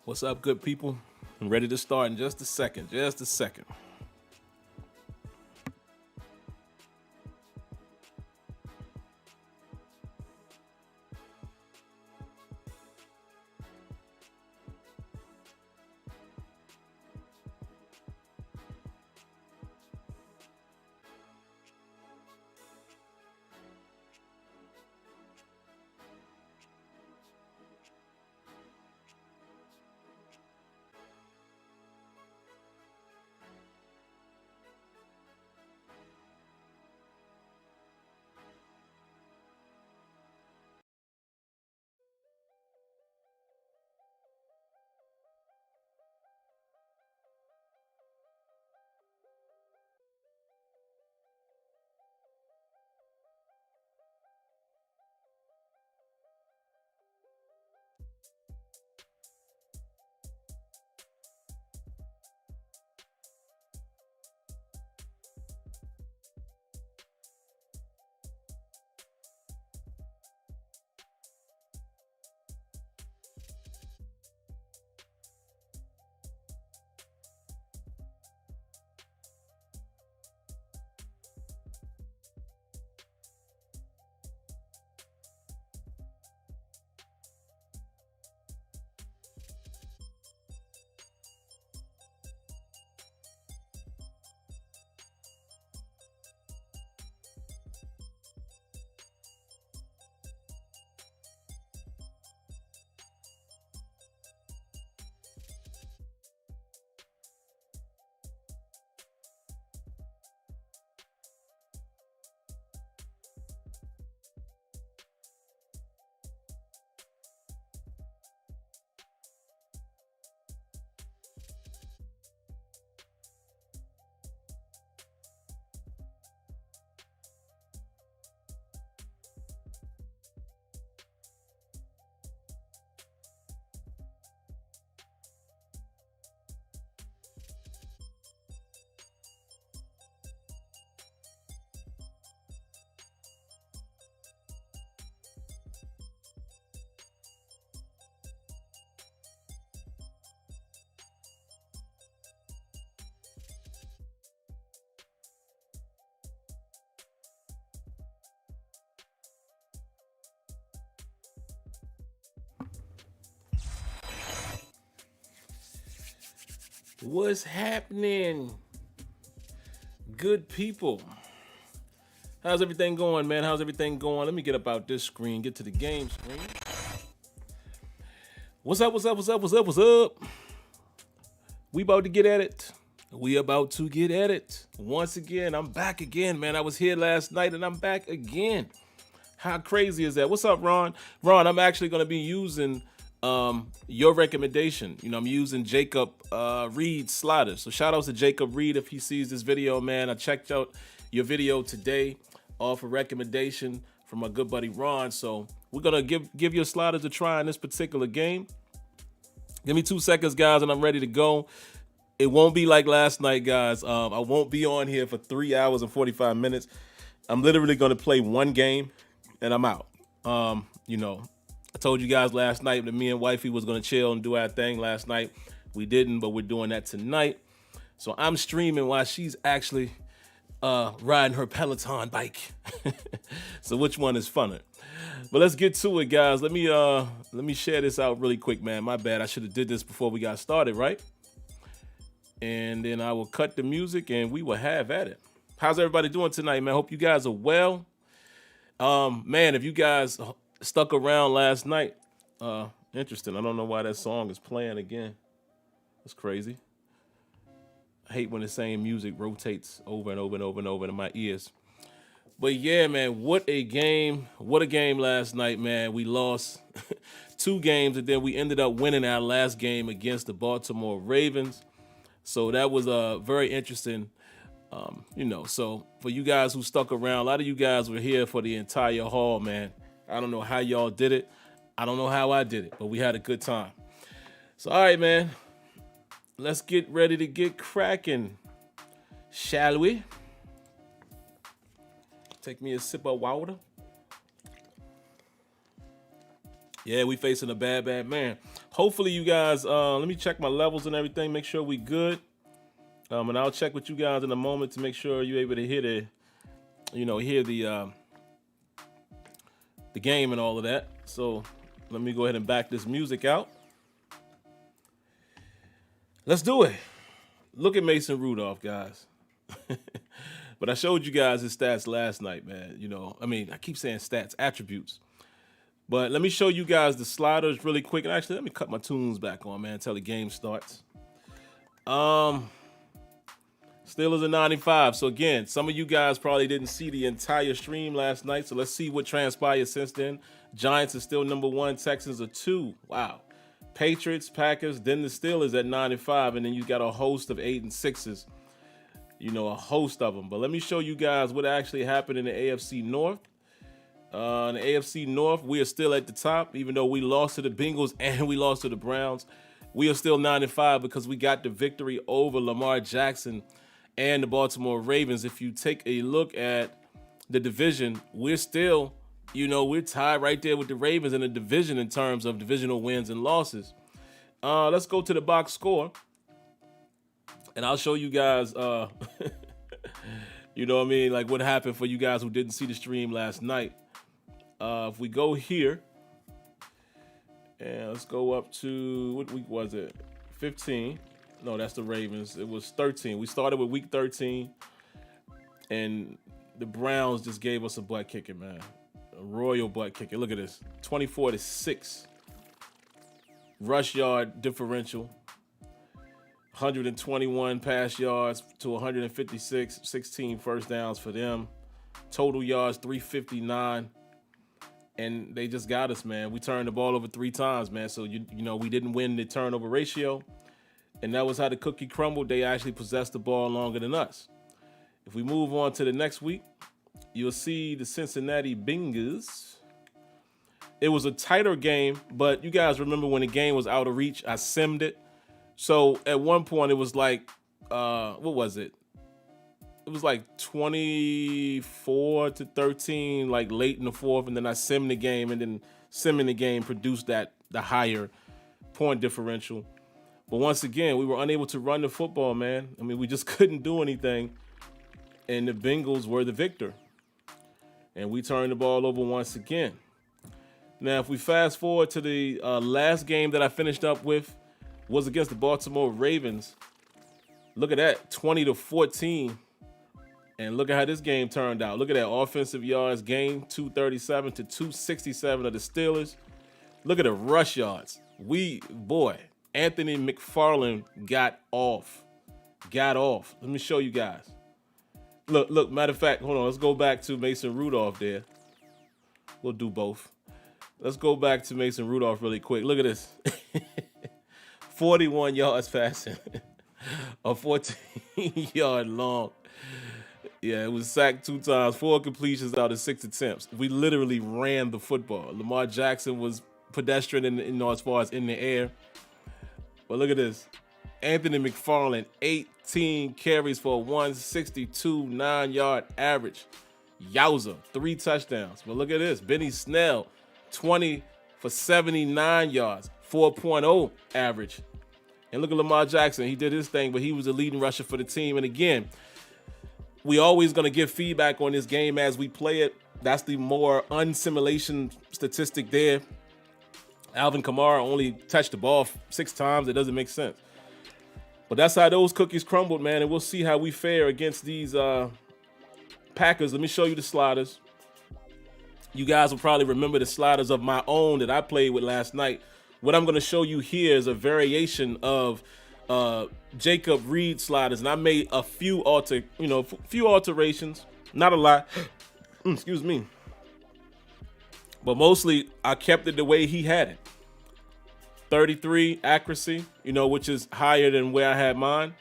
What's up, good people? I'm ready to start in just a second. Just a second. What's happening, good people? How's everything going, man? How's everything going? Let me get up out this screen, get to the game screen. What's up, what's up, what's up, what's up, what's up? We about to get at it. We about to get at it. Once again, I'm back again, man. I was here last night and I'm back again. How crazy is that? What's up, Ron? Ron, I'm actually going to be using your recommendation. You know, I'm using Jacob Reed's sliders. So shout out to Jacob Reed if he sees this video, man. I checked out your video today off a recommendation from my good buddy Ron. So we're gonna give your sliders a try in this particular game. Give me 2 seconds, guys, and I'm ready to go. It won't be like last night, guys. I won't be on here for 3 hours and 45 minutes. I'm literally gonna play one game and I'm out. You know, I told you guys last night that me and wifey was gonna chill and do our thing last night. We didn't, but we're doing that tonight. So I'm streaming while she's actually riding her Peloton bike. So which one is funner? But let's get to it, guys. Let me share this out really quick, man. My bad. I should have did this before we got started, right? And then I will cut the music and we will have at it. How's everybody doing tonight, man? Hope you guys are well. Man, if you guys stuck around last night, interesting. I don't know why that song is playing again. It's crazy. I hate when the same music rotates over and over and over and over in my ears. But yeah, man, what a game. What a game last night, man. We lost 2 games and then we ended up winning our last game against the Baltimore Ravens. So that was very interesting. You know, so for you guys who stuck around, a lot of you guys were here for the entire haul, man. I don't know how y'all did it. I don't know how I did it, but we had a good time. So, all right, man. Let's get ready to get cracking, shall we? Take me a sip of water. Yeah, we facing a bad man. hopefully you guys, let me check my levels and everything, make sure we good. And I'll check with you guys in a moment to make sure you're able to hear the game and all of that. So let me go ahead and back this music out. Let's do it. Look at Mason Rudolph, guys. But I showed you guys his stats last night, man. I keep saying stats, attributes. But let me show you guys the sliders really quick. And actually, let me cut my tunes back on, man, until the game starts. Steelers are 95. So again, some of you guys probably didn't see the entire stream last night. So let's see what transpired since then. Giants are still number 1. Texans are 2. Wow. Patriots, Packers, then the Steelers at 95. And then you got a host of 8 and 6s. A host of them. But let me show you guys what actually happened in the AFC North. In the AFC North, we are still at the top, even though we lost to the Bengals and we lost to the Browns. We are still 95 because we got the victory over Lamar Jackson and the Baltimore Ravens. If you take a look at the division, we're still, we're tied right there with the Ravens in the division in terms of divisional wins and losses. Let's go to the box score. And I'll show you guys, like what happened for you guys who didn't see the stream last night. If we go here, and let's go up to, what week was it? 15. No, that's the Ravens. It was 13. We started with week 13, and the Browns just gave us a butt kicking, man. A royal butt kicking. Look at this, 24-6. Rush yard differential. 121 pass yards to 156, 16 first downs for them. Total yards, 359. And they just got us, man. We turned the ball over 3 times, man. So, we didn't win the turnover ratio. And that was how the cookie crumbled. They actually possessed the ball longer than us. If we move on to the next week, you'll see the Cincinnati Bengals. It was a tighter game, but you guys remember when the game was out of reach, I simmed it. So at one point it was like, what was it? It was like 24-13, like late in the fourth, and then I simmed the game, and then simming the game produced the higher point differential. But once again, we were unable to run the football, man. I mean, we just couldn't do anything, and the Bengals were the victor. And we turned the ball over once again. Now, if we fast forward to the last game that I finished up with, was against the Baltimore Ravens. Look at that, 20-14. And look at how this game turned out. Look at that offensive yards gain, 237 to 267 of the Steelers. Look at the rush yards. Anthony McFarland got off. Let me show you guys. Look, matter of fact, hold on. Let's go back to Mason Rudolph there. We'll do both. Let's go back to Mason Rudolph really quick. Look at this. 41 yards passing. A 14-yard long. Yeah, it was sacked 2 times, 4 completions out of 6 attempts. We literally ran the football. Lamar Jackson was pedestrian as far as in the air. But look at this. Anthony McFarland, 18 carries for a 162 9-yard average. Yowza, 3 touchdowns. But look at this. Benny Snell, 20 for 79 yards, 4.0 average. And look at Lamar Jackson. He did his thing, but he was the leading rusher for the team. And again, we always going to give feedback on this game as we play it. That's the more unsimulation statistic there. Alvin Kamara only touched the ball 6 times. It doesn't make sense. But that's how those cookies crumbled, man. And we'll see how we fare against these Packers. Let me show you the sliders. You guys will probably remember the sliders of my own that I played with last night. What I'm going to show you here is a variation of Jacob Reed sliders, and I made a few alterations, not a lot. Excuse me. But mostly I kept it the way he had it. 33 accuracy, which is higher than where I had mine.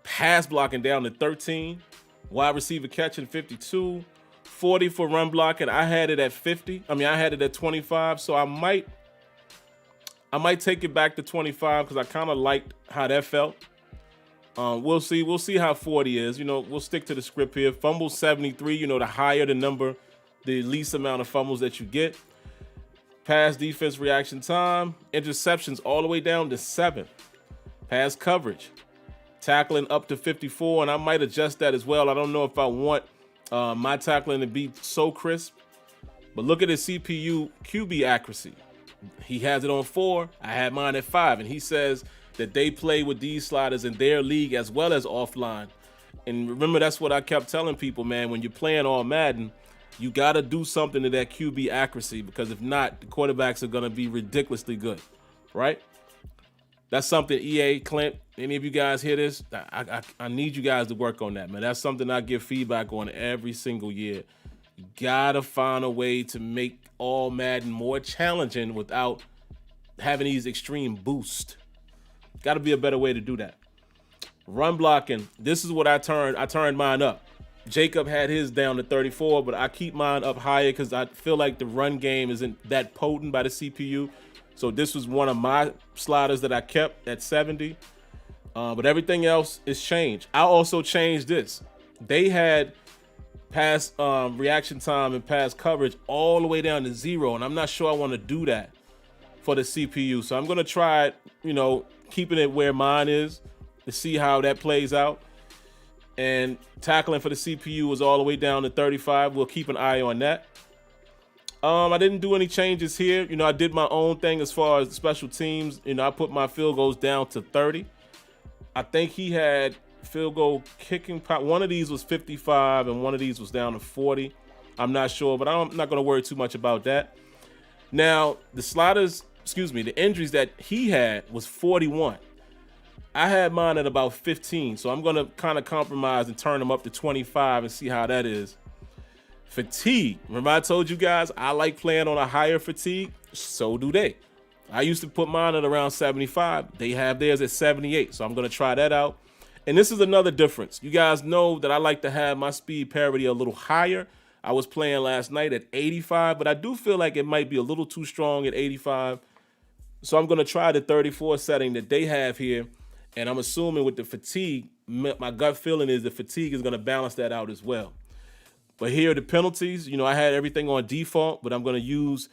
Pass blocking down to 13. Wide receiver catching 52. 40 for run blocking. I had it at 50. I had it at 25. So I might take it back to 25 because I kind of liked how that felt. We'll see. We'll see how 40 is. We'll stick to the script here. Fumbles 73. The higher the number, the least amount of fumbles that you get. Pass defense reaction time, interceptions all the way down to 7. Pass coverage, tackling up to 54, and I might adjust that as well. I don't know if I want my tackling to be so crisp, but look at his CPU QB accuracy. He has it on 4. I had mine at 5, and he says that they play with these sliders in their league as well as offline. And remember, that's what I kept telling people, man. When you're playing all Madden, you got to do something to that QB accuracy, because if not, the quarterbacks are going to be ridiculously good, right? That's something EA, Clint, any of you guys hear this? I need you guys to work on that, man. That's something I give feedback on every single year. You got to find a way to make all Madden more challenging without having these extreme boosts. Got to be a better way to do that. Run blocking. This is what I turned mine up. Jacob had his down to 34, but I keep mine up higher because I feel like the run game isn't that potent by the CPU. So this was one of my sliders that I kept at 70. But everything else is changed. I also changed this. They had pass reaction time and pass coverage all the way down to 0, and I'm not sure I want to do that for the CPU. So I'm going to try it, keeping it where mine is to see how that plays out. And tackling for the CPU was all the way down to 35. We'll keep an eye on that. I didn't do any changes here. I did my own thing as far as special teams. I put my field goals down to 30. I think he had field goal kicking. One of these was 55 and one of these was down to 40. I'm not sure, but I'm not going to worry too much about that. Now, the injuries that he had was 41. I had mine at about 15, so I'm going to kind of compromise and turn them up to 25 and see how that is. Fatigue. Remember I told you guys I like playing on a higher fatigue? So do they. I used to put mine at around 75. They have theirs at 78, so I'm going to try that out. And this is another difference. You guys know that I like to have my speed parity a little higher. I was playing last night at 85, but I do feel like it might be a little too strong at 85. So I'm going to try the 34 setting that they have here. And I'm assuming with the fatigue, my gut feeling is the fatigue is going to balance that out as well. But here are the penalties. I had everything on default, but I'm going to use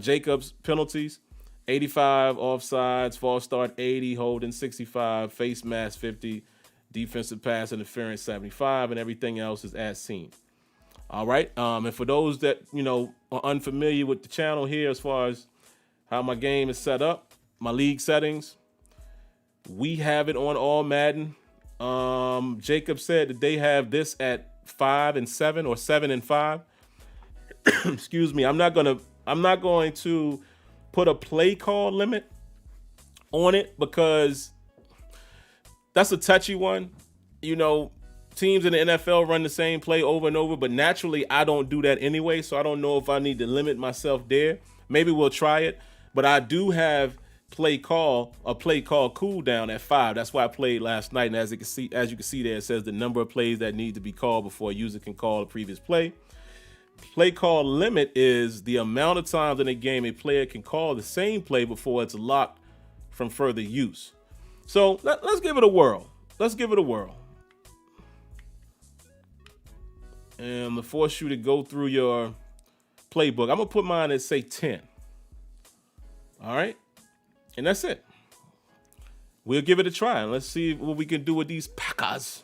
Jacob's penalties. 85, offsides, false start 80, holding 65, face mask 50, defensive pass interference 75, and everything else is as seen. All right. And for those that, are unfamiliar with the channel here as far as how my game is set up, my league settings, we have it on all Madden. Jacob said that they have this at 5 and 7 or 7 and 5. Excuse me. I'm not going to put a play call limit on it because that's a touchy one. Teams in the NFL run the same play over and over, but naturally I don't do that anyway. So I don't know if I need to limit myself there. Maybe we'll try it, but I do have a play call cooldown at 5. That's why I played last night. And as you can see there, it says the number of plays that need to be called before a user can call a previous play. Play call limit is the amount of times in a game a player can call the same play before it's locked from further use. So let's give it a whirl. And I'm gonna force you to go through your playbook. I'm gonna put mine at say 10. All right. And that's it. We'll give it a try and let's see what we can do with these Packers.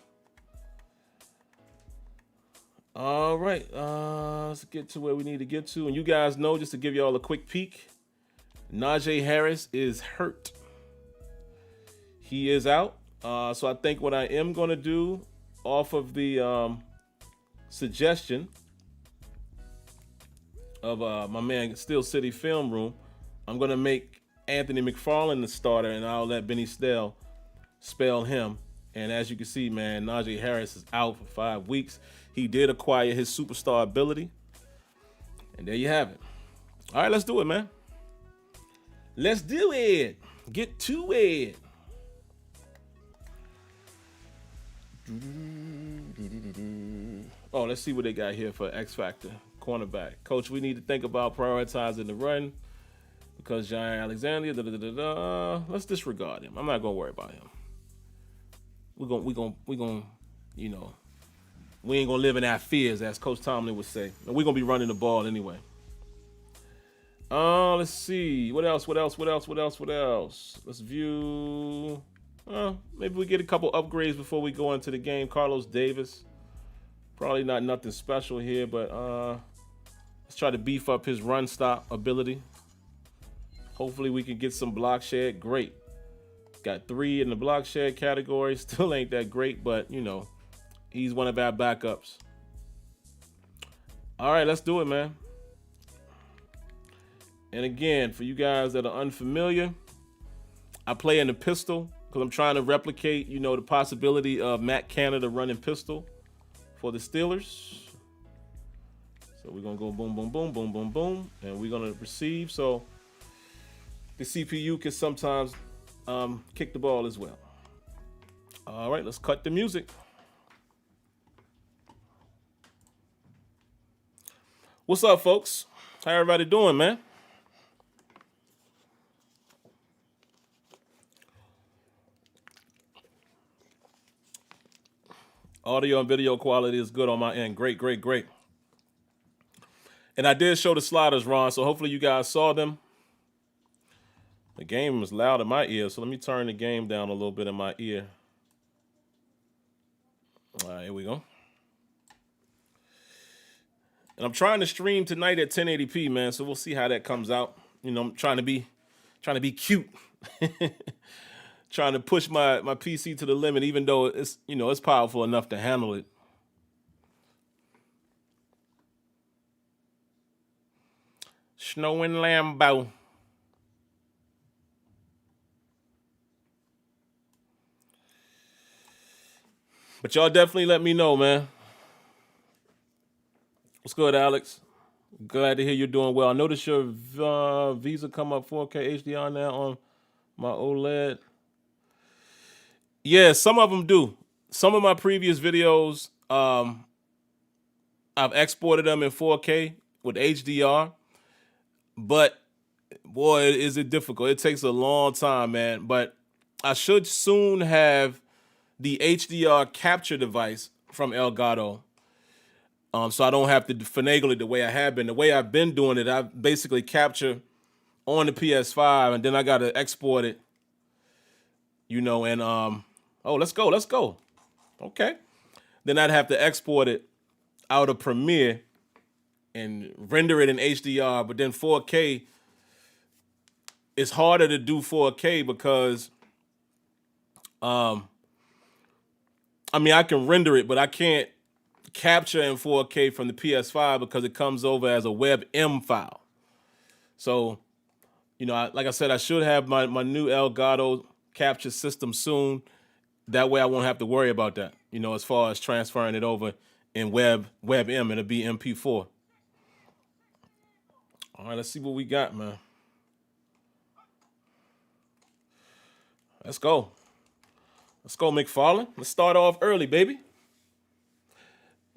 All right, let's get to where we need to get to. And you guys know, just to give y'all a quick peek, Najee Harris is hurt. He is out. So I think what I am going to do off of the suggestion of my man Steel City Film Room, I'm going to make Anthony McFarland the starter, and I'll let Benny Snell spell him. And as you can see, man, Najee Harris is out for 5 weeks. He did acquire his superstar ability. And there you have it. All right, let's do it, man. Let's do it. Get to it. Oh, let's see what they got here for X Factor. Cornerback. Coach, we need to think about prioritizing the run because Jair Alexander, let's disregard him. I'm not going to worry about him. We're going, we ain't going to live in our fears, as Coach Tomlin would say. And we're going to be running the ball anyway. Let's see. What else? Let's view. Maybe we get a couple upgrades before we go into the game. Carlos Davis. Probably not nothing special here, but let's try to beef up his run stop ability. Hopefully we can get some block shed. Great. Got 3 in the block shed category. Still ain't that great, but you know, he's one of our backups. All right, let's do it, man. And again, for you guys that are unfamiliar, I play in the pistol because I'm trying to replicate, you know, the possibility of Matt Canada running pistol for the Steelers. So we're going to go boom, boom, boom, boom, boom, boom, and we're going to receive. So the CPU can sometimes kick the ball as well. All right, let's cut the music. What's up, folks? How everybody doing, man? Audio and video quality is good on my end. Great, great, great. And I did show the sliders, Ron, so hopefully you guys saw them. The game was loud in my ear, so let me turn the game down a little bit in my ear. All right, here we go. And I'm trying to stream tonight at 1080p, man, so we'll see how that comes out. You know, I'm trying to be cute. Trying to push my PC to the limit, even though it's, you know, it's powerful enough to handle it. Snow in Lambeau. But y'all definitely let me know, man. What's good, Alex? Glad to hear you're doing well. I noticed your Visa come up 4K HDR now on my OLED. Yeah, some of them do. Some of my previous videos, I've exported them in 4K with HDR. But, boy, is it difficult. It takes a long time, man. But I should soon have the HDR capture device from Elgato. So I don't have to finagle it the way I have been. The way I've been doing it, I basically capture on the PS5, and then I got to export it, you know, and, oh, let's go. Okay. Then I'd have to export it out of Premiere and render it in HDR, but then 4K, it's harder to do 4K because, I mean, I can render it, but I can't capture in 4K from the PS5 because it comes over as a WebM file. So, you know, like I said, I should have my new Elgato capture system soon. That way I won't have to worry about that, you know, as far as transferring it over in WebM. It'll be MP4. All right, let's see what we got, man. Let's go. Let's go, McFarlane. Let's start off early, baby.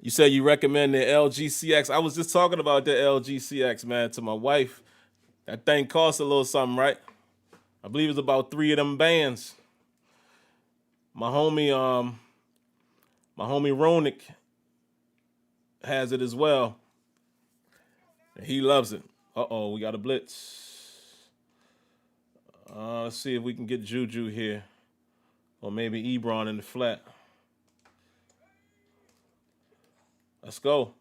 You said you recommend the LG CX. I was just talking about the LG CX, man, to my wife. That thing costs a little something, right? I believe it's about 3 of them bands. My homie Ronick has it as well. And he loves it. Uh-oh, we got a blitz. Let's see if we can get Juju here. Or maybe Ebron in the flat. Let's go.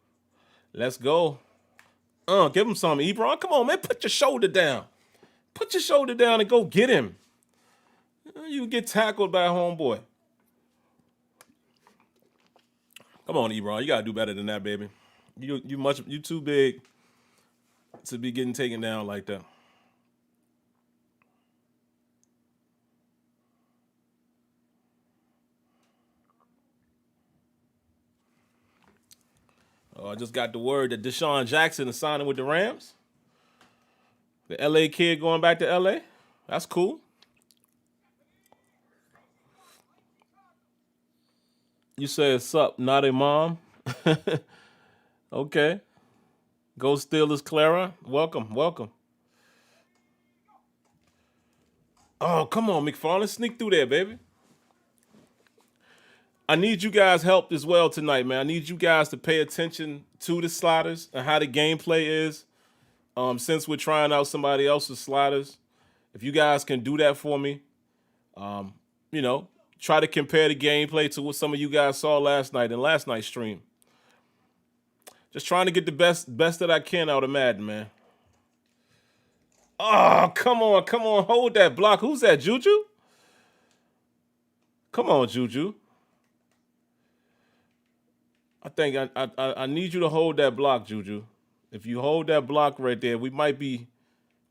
Let's go. Give him some, Ebron. Come on, man. Put your shoulder down. Put your shoulder down and go get him. You get tackled by a homeboy. Come on, Ebron. You gotta do better than that, baby. You too big to be getting taken down like that. Oh, I just got the word that Deshaun Jackson is signing with the Rams. The LA kid going back to LA. That's cool. You say sup, not a mom. Okay. Go Steelers, Clara. Welcome. Oh, come on, McFarlane. Sneak through there, baby. I need you guys' help as well tonight, man. I need you guys to pay attention to the sliders and how the gameplay is. Since we're trying out somebody else's sliders, if you guys can do that for me, you know, try to compare the gameplay to what some of you guys saw last night in last night's stream. Just trying to get the best that I can out of Madden, man. Oh, come on, hold that block. Who's that, Juju? Come on, Juju. I think I need you to hold that block, Juju. If you hold that block right there, we might be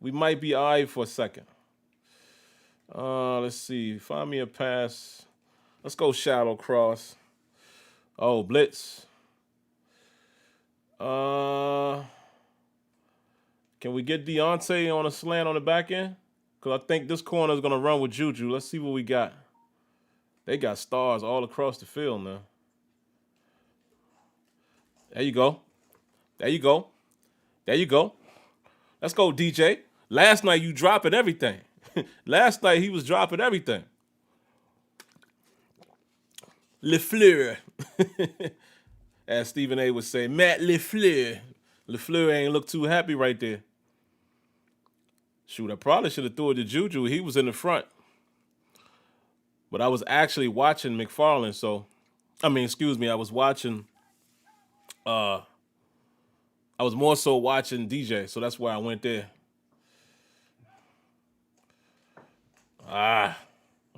all right for a second. Let's see. Find me a pass. Let's go shallow cross. Oh, blitz. Can we get Deontay on a slant on the back end? Because I think this corner is going to run with Juju. Let's see what we got. They got stars all across the field now. There you go. There you go. There you go. Let's go, DJ. Last night you dropping everything. Last night he was dropping everything. LeFleur. As Stephen A would say, Matt LeFleur. LeFleur ain't look too happy right there. Shoot, I probably should have threw it to Juju. He was in the front. But I was actually watching McFarland, so I was watching I was more so watching DJ, so that's why I went there.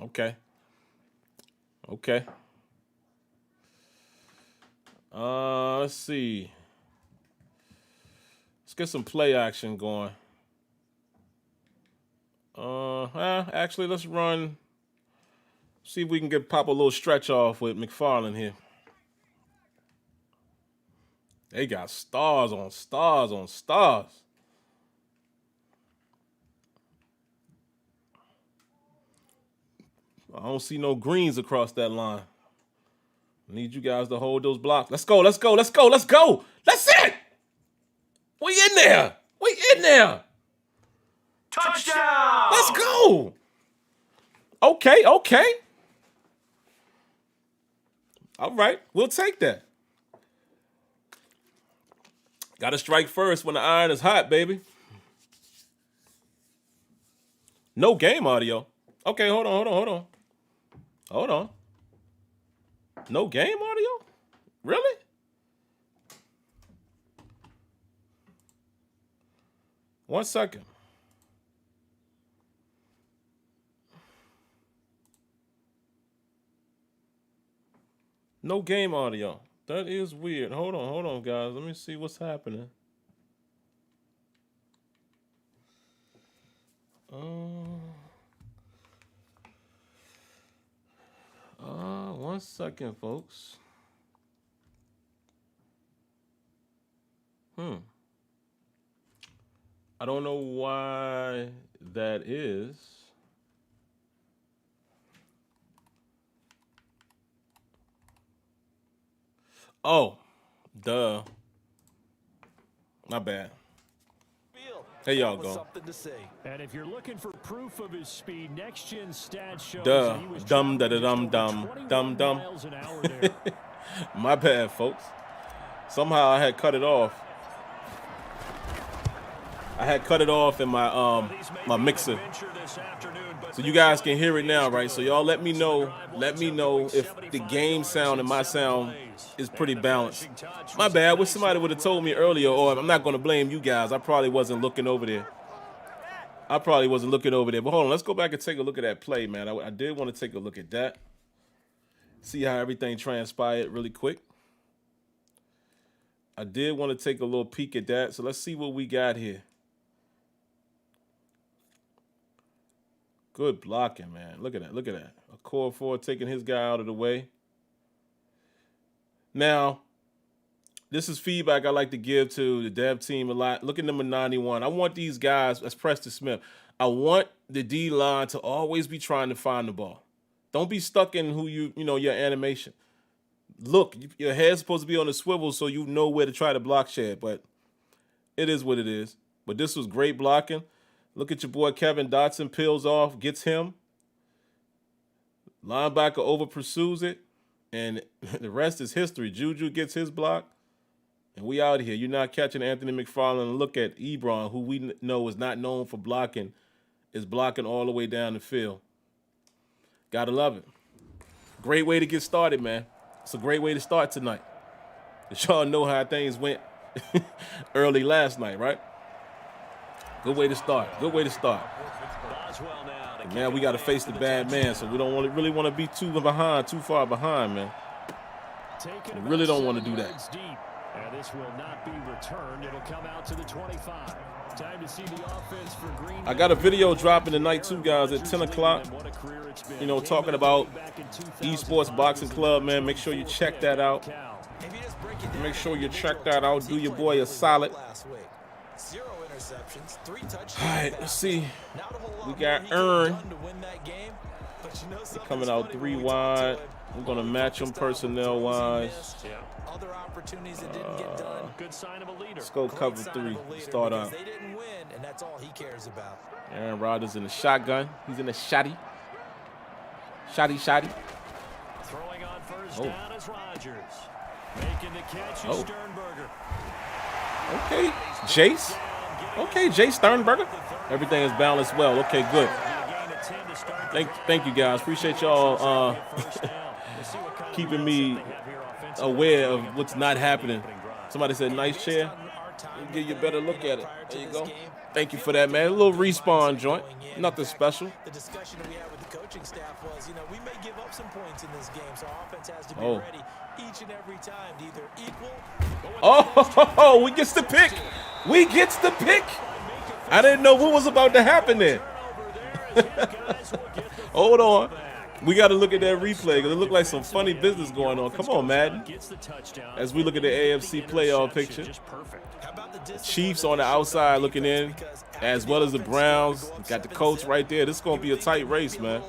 Okay. Okay. Let's see. Let's get some play action going. Actually, let's run. See if we can pop a little stretch off with McFarland here. They got stars on stars on stars. I don't see no greens across that line. I need you guys to hold those blocks. Let's go, let's go, let's go, let's go. That's it. We in there. We in there. Touchdown. Let's go. Okay. All right, we'll take that. Got to strike first when the iron is hot, baby. No game audio. Okay, hold on. No game audio? Really? One second. No game audio. That is weird. Hold on, guys. Let me see what's happening. One second, folks. I don't know why that is. Oh, duh. My bad. There y'all go. And if you're looking for proof of his speed, next gen stats shows Duh. that he was Dumb. miles an hour there. My bad, folks. Somehow I had cut it off. I had cut it off in my my mixer. So you guys can hear it now, right? So y'all let me know if the game sound and my sound is pretty balanced. My bad. Wish somebody would have told me earlier, or I'm not going to blame you guys. I probably wasn't looking over there. But hold on, let's go back and take a look at that play, man. I did want to take a look at that. See how everything transpired really quick. I did want to take a little peek at that. So let's see what we got here. Good blocking, man. Look at that. A core 4 taking his guy out of the way. Now, this is feedback I like to give to the dev team a lot. Look at number 91. I want these guys, that's Preston Smith. I want the D-line to always be trying to find the ball. Don't be stuck in your animation. Look, your head's supposed to be on the swivel so you know where to try to block Shad, but it is what it is. But this was great blocking. Look at your boy Kevin Dotson, peels off, gets him. Linebacker over pursues it, and the rest is history. Juju gets his block. And we out here. You're not catching Anthony McFarland. And look at Ebron, who we know is not known for blocking, is blocking all the way down the field. Gotta love it. Great way to get started, man. It's a great way to start tonight. Y'all know how things went early last night, right? Good way to start. Good way to start. And now we got to face the bad man, so we don't really want to be too far behind, man. We really don't want to do that. And this will not be returned. It'll come out to the 25. Time to see the offense for Green. I got a video dropping tonight too, guys, at 10 o'clock. You know, talking about Esports Boxing Club, man. Make sure you check that out. Make sure you check that out. Do your boy a solid. All right, let's see. We got Earn. They're coming out 3 wide. We're going to match them personnel-wise. Let's go cover 3. Start out. Aaron Rodgers in the shotgun. He's in the shotty. Shotty. Throwing on first down is Rodgers. Making the catch is Sternberger. Okay, Jace. Okay, Jay Sternberger. Everything is balanced well. Okay, good. Thank you guys. Appreciate y'all keeping me aware of what's not happening. Somebody said nice chair. We'll give you a better look at it. There you go. Thank you for that, man. A little respawn joint. Nothing special. The discussion that we had with the coaching staff was, we may give up some points in this game, so our offense has to be ready each and every time to either equal. Oh, we gets the pick. We gets the pick. I didn't know what was about to happen there. Hold on. We got to look at that replay because it looked like some funny business going on. Come on, Madden. As we look at the AFC playoff picture. Chiefs on the outside looking in, as well as the Browns. Got the Colts right there. This is going to be a tight race, man.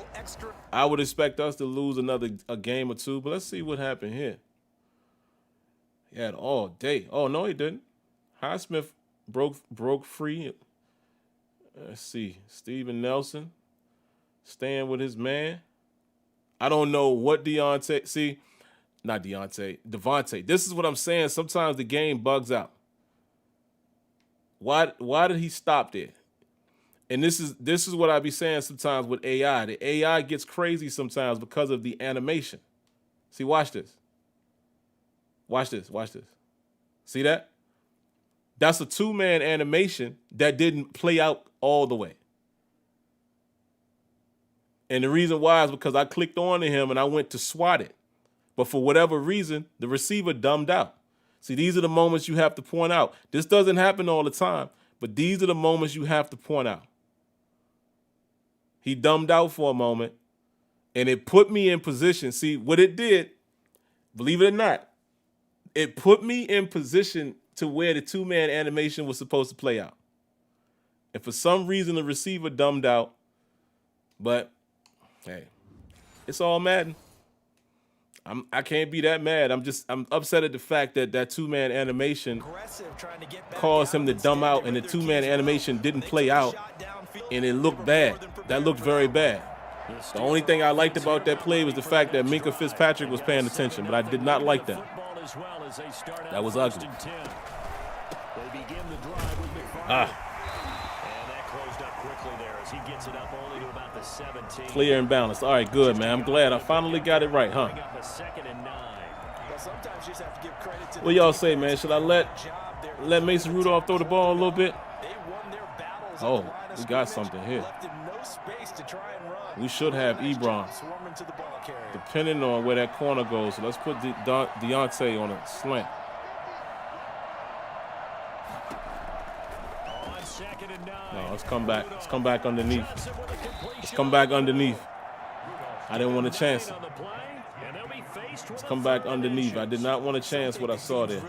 I would expect us to lose a game or two, but let's see what happened here. He had all day. Oh, no, he didn't. Highsmith broke free. Let's see. Steven Nelson staying with his man. I don't know what Devontae. This is what I'm saying. Sometimes the game bugs out. Why did he stop there? And this is what I be saying sometimes with AI. The AI gets crazy sometimes because of the animation. See, watch this. Watch this. See that? That's a 2-man animation that didn't play out all the way. And the reason why is because I clicked on to him and I went to swat it. But for whatever reason, the receiver dumbed out. See, these are the moments you have to point out. This doesn't happen all the time, but these are the moments you have to point out. He dumbed out for a moment, and it put me in position. See, what it did, believe it or not, it put me in position to where the 2-man animation was supposed to play out. And for some reason, the receiver dumbed out. But, hey, it's all Madden. I can't be that mad. I'm upset at the fact that 2-man animation caused him to dumb out, and the 2-man animation didn't play out, and it looked bad. That looked very bad. The only thing I liked about that play was the fact that Minkah Fitzpatrick was paying attention, but I did not like that. That was ugly. Clear and balanced. All right, good, man. I'm glad I finally got it right, huh? What y'all say, man? Should I let Mason Rudolph throw the ball a little bit? Oh, we got something here. We should have Ebron, depending on where that corner goes. So let's put Deontay on a slant. No, let's come back. Let's come back underneath. Let's come back underneath. I didn't want a chance. Let's come back underneath. I did not want a chance what I saw there.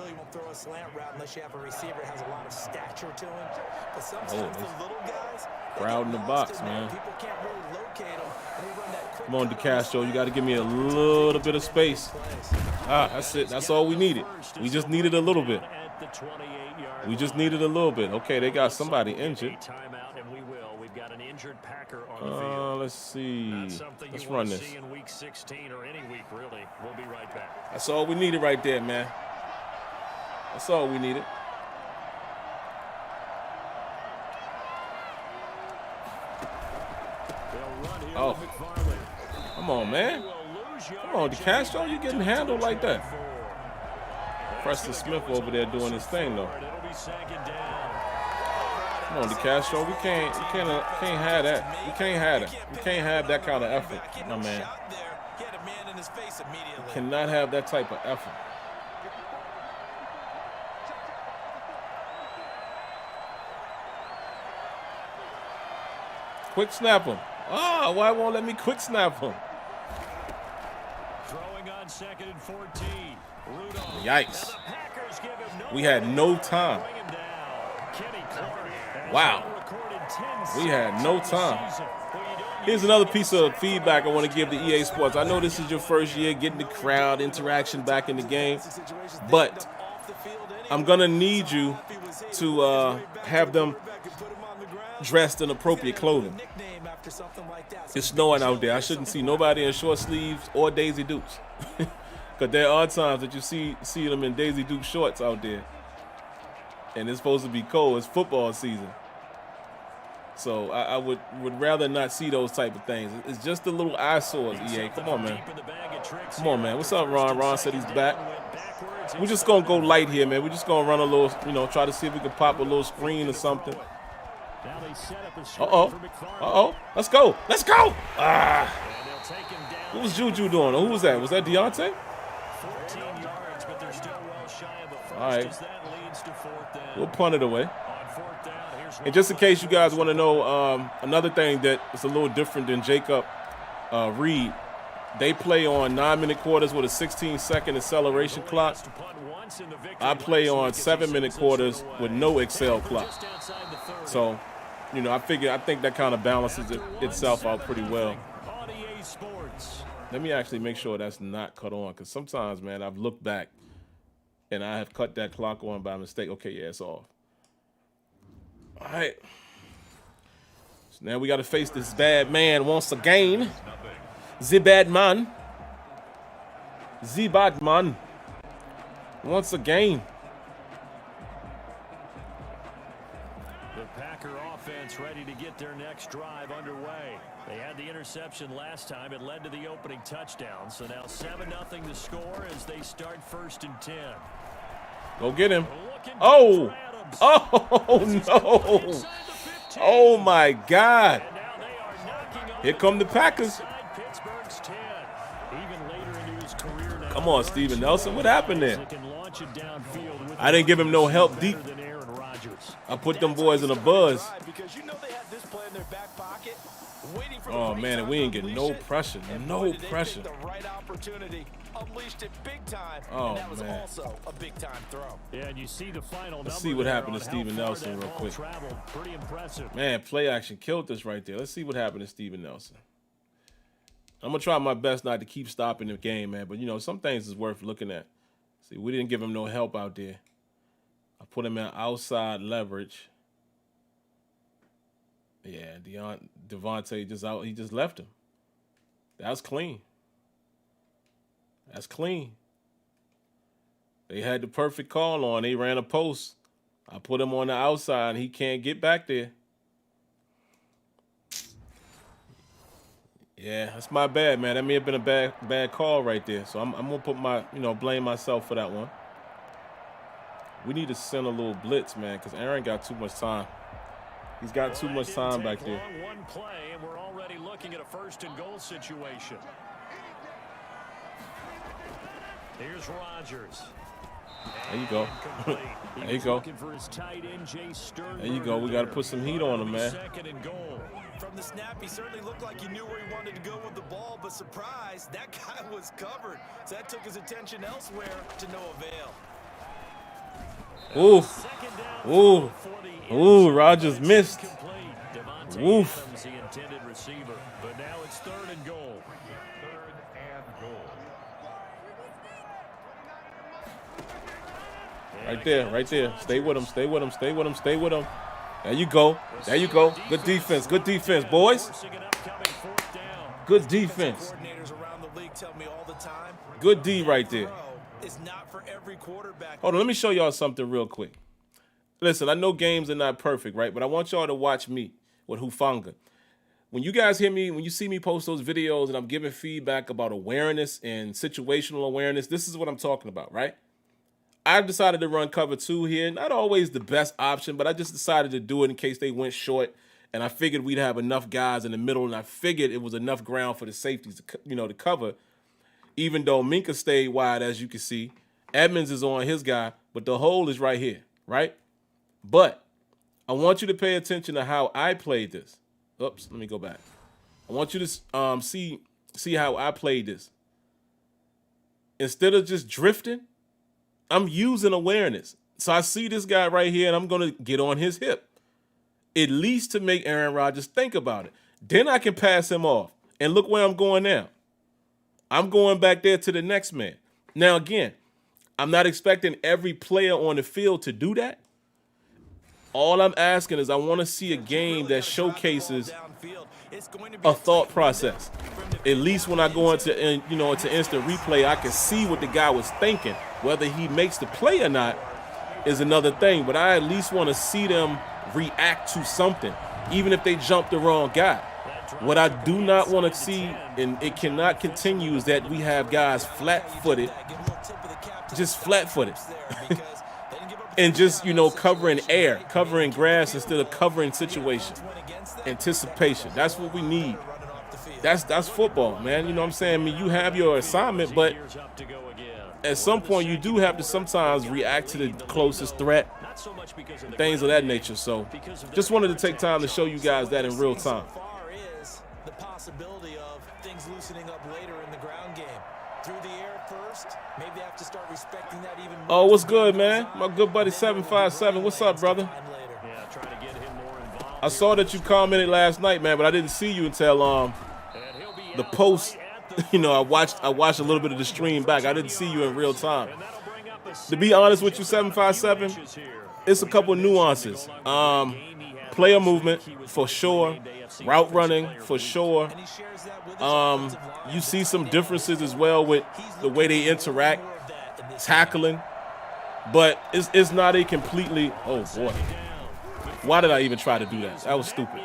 Crowd in the box, man. Come on, DeCastro. You got to give me a little bit of space. That's it. That's all we needed. We just needed a little bit. We just needed a little bit. Okay, they got somebody injured. Let's see. Let's run this. That's all we needed right there, man. That's all we needed. Oh, come on, man. Come on, DeCastro, you getting handled like that. Preston Smith over there doing his thing, though. Come on, DeCastro, we can't have that. We can't have that. We can't have that kind of effort, my man. We cannot have that type of effort. Quick snap him. Oh, why won't let me quick snap him? Throwing on 2nd and 14. Rudolph. Yikes. We had no time. Wow. We had no time. Here's another piece of feedback I want to give to EA Sports. I know this is your first year getting the crowd interaction back in the game, but I'm going to need you to have them dressed in appropriate clothing. It's snowing out there. I shouldn't see nobody in short sleeves or Daisy Dukes. Because there are times that you see them in Daisy Duke shorts out there. And it's supposed to be cold. It's football season. So I would rather not see those type of things. It's just the little eyesores, EA. Come on, man. Come on, man. What's up, Ron? Ron said he's back. We're just going to go light here, man. We're just going to run a little, try to see if we can pop a little screen or something. Uh-oh. Let's go. Ah. What was Juju doing? Who was that? Was that Deontay? All right. We'll punt it away. And just in case you guys want to know, another thing that is a little different than Jacob Reed, they play on 9-minute quarters with a 16-second acceleration clock. I play on 7-minute quarters with no accel clock. So, I think that kind of balances itself out pretty well. Let me actually make sure that's not cut on, because sometimes, man, I've looked back and I have cut that clock on by mistake. Okay, yeah, it's off. All right. So now we got to face this bad man once again. The bad man. Once again. The Packer offense ready to get their next drive underway. They had the interception last time. It led to the opening touchdown. So now 7-0 to score as they start 1st and 10. Go get him. Oh no. Oh my God. Here come the Packers. Come on, Steven Nelson. What happened there? I didn't give him no help deep. I put them boys in a buzz. Oh, man, and we ain't getting no pressure. No pressure. Oh, man. Yeah, and you see the final. Let's see what happened to Steven Nelson real quick. Pretty impressive. Man, play action killed this right there. Let's see what happened to Steven Nelson. I'm going to try my best not to keep stopping the game, man. But, some things is worth looking at. See, we didn't give him no help out there. I put him in outside leverage. Yeah, Devontae just out. He just left him. That was clean. That's clean. They had the perfect call on. They ran a post. I put him on the outside, and he can't get back there. Yeah, that's my bad, man. That may have been a bad call right there. So I'm gonna put my, blame myself for that one. We need to send a little blitz, man, because Aaron got too much time. He's got too much time back there. One play, and we're already looking at a 1st and goal situation. Here's Rodgers. There you go. There you go. There you go. We got to put some heat on him, man. From the snap, he certainly looked like he knew where he wanted to go with the ball, but surprise, that guy was covered. So that took his attention elsewhere to no avail. Ooh. Ooh. Ooh, Rodgers missed. Woof. But now it's 3rd and goal. Right there. Stay with him. There you go. Good defense, boys. Good defense. Good D right there. every quarterback. Hold on, let me show y'all something real quick. Listen, I know games are not perfect, right? But I want y'all to watch me with Hufanga. When you guys hear me, when you see me post those videos and I'm giving feedback about awareness and situational awareness, this is what I'm talking about, right? I decided to run cover 2 here. Not always the best option, but I just decided to do it in case they went short. And I figured we'd have enough guys in the middle, and I figured it was enough ground for the safeties to cover. Even though Minka stayed wide, as you can see, Edmonds is on his guy, but the hole is right here, right? But I want you to pay attention to how I played this. Oops, let me go back. I want you to see how I played this. Instead of just drifting, I'm using awareness. So I see this guy right here, and I'm going to get on his hip, at least to make Aaron Rodgers think about it. Then I can pass him off. And look where I'm going now. I'm going back there to the next man. Now, again, I'm not expecting every player on the field to do that. All I'm asking is I want to see a game that showcases a thought process. At least when I go into instant replay, I can see what the guy was thinking. Whether he makes the play or not is another thing. But I at least want to see them react to something, even if they jump the wrong guy. What I do not want to see, and it cannot continue, is that we have guys flat-footed, just flat-footed, and just, covering air, covering grass instead of covering situation, anticipation. That's what we need. That's football, man. You know what I'm saying? I mean, you have your assignment, but at some point you do have to sometimes react to the closest threat, things of that nature. So just wanted to take time to show you guys that in real time. The possibility of things loosening up later in the ground game. Through the air first, maybe they have to start respecting that even more. Oh, what's good, man? My good buddy 757. What's up, brother? I saw that you commented last night, man, but I didn't see you until the post. I watched a little bit of the stream back. I didn't see you in real time. To be honest with you, 757, it's a couple nuances. Player movement for sure, route running for sure. You see some differences as well with the way they interact, tackling, but it's not a completely. Oh boy, why did I even try to do that? That was stupid.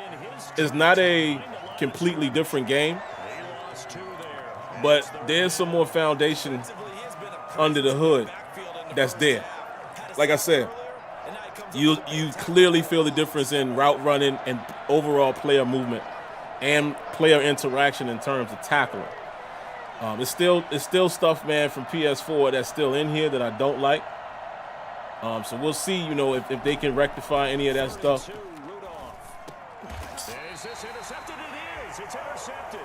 It's not a completely different game, but there's some more foundation under the hood that's there. Like I said, you clearly feel the difference in route running and overall player movement and player interaction in terms of tackling. It's still stuff, man, from PS4 that's still in here that I don't like. So we'll see, if they can rectify any of that stuff. Is this intercepted? It is. It's intercepted.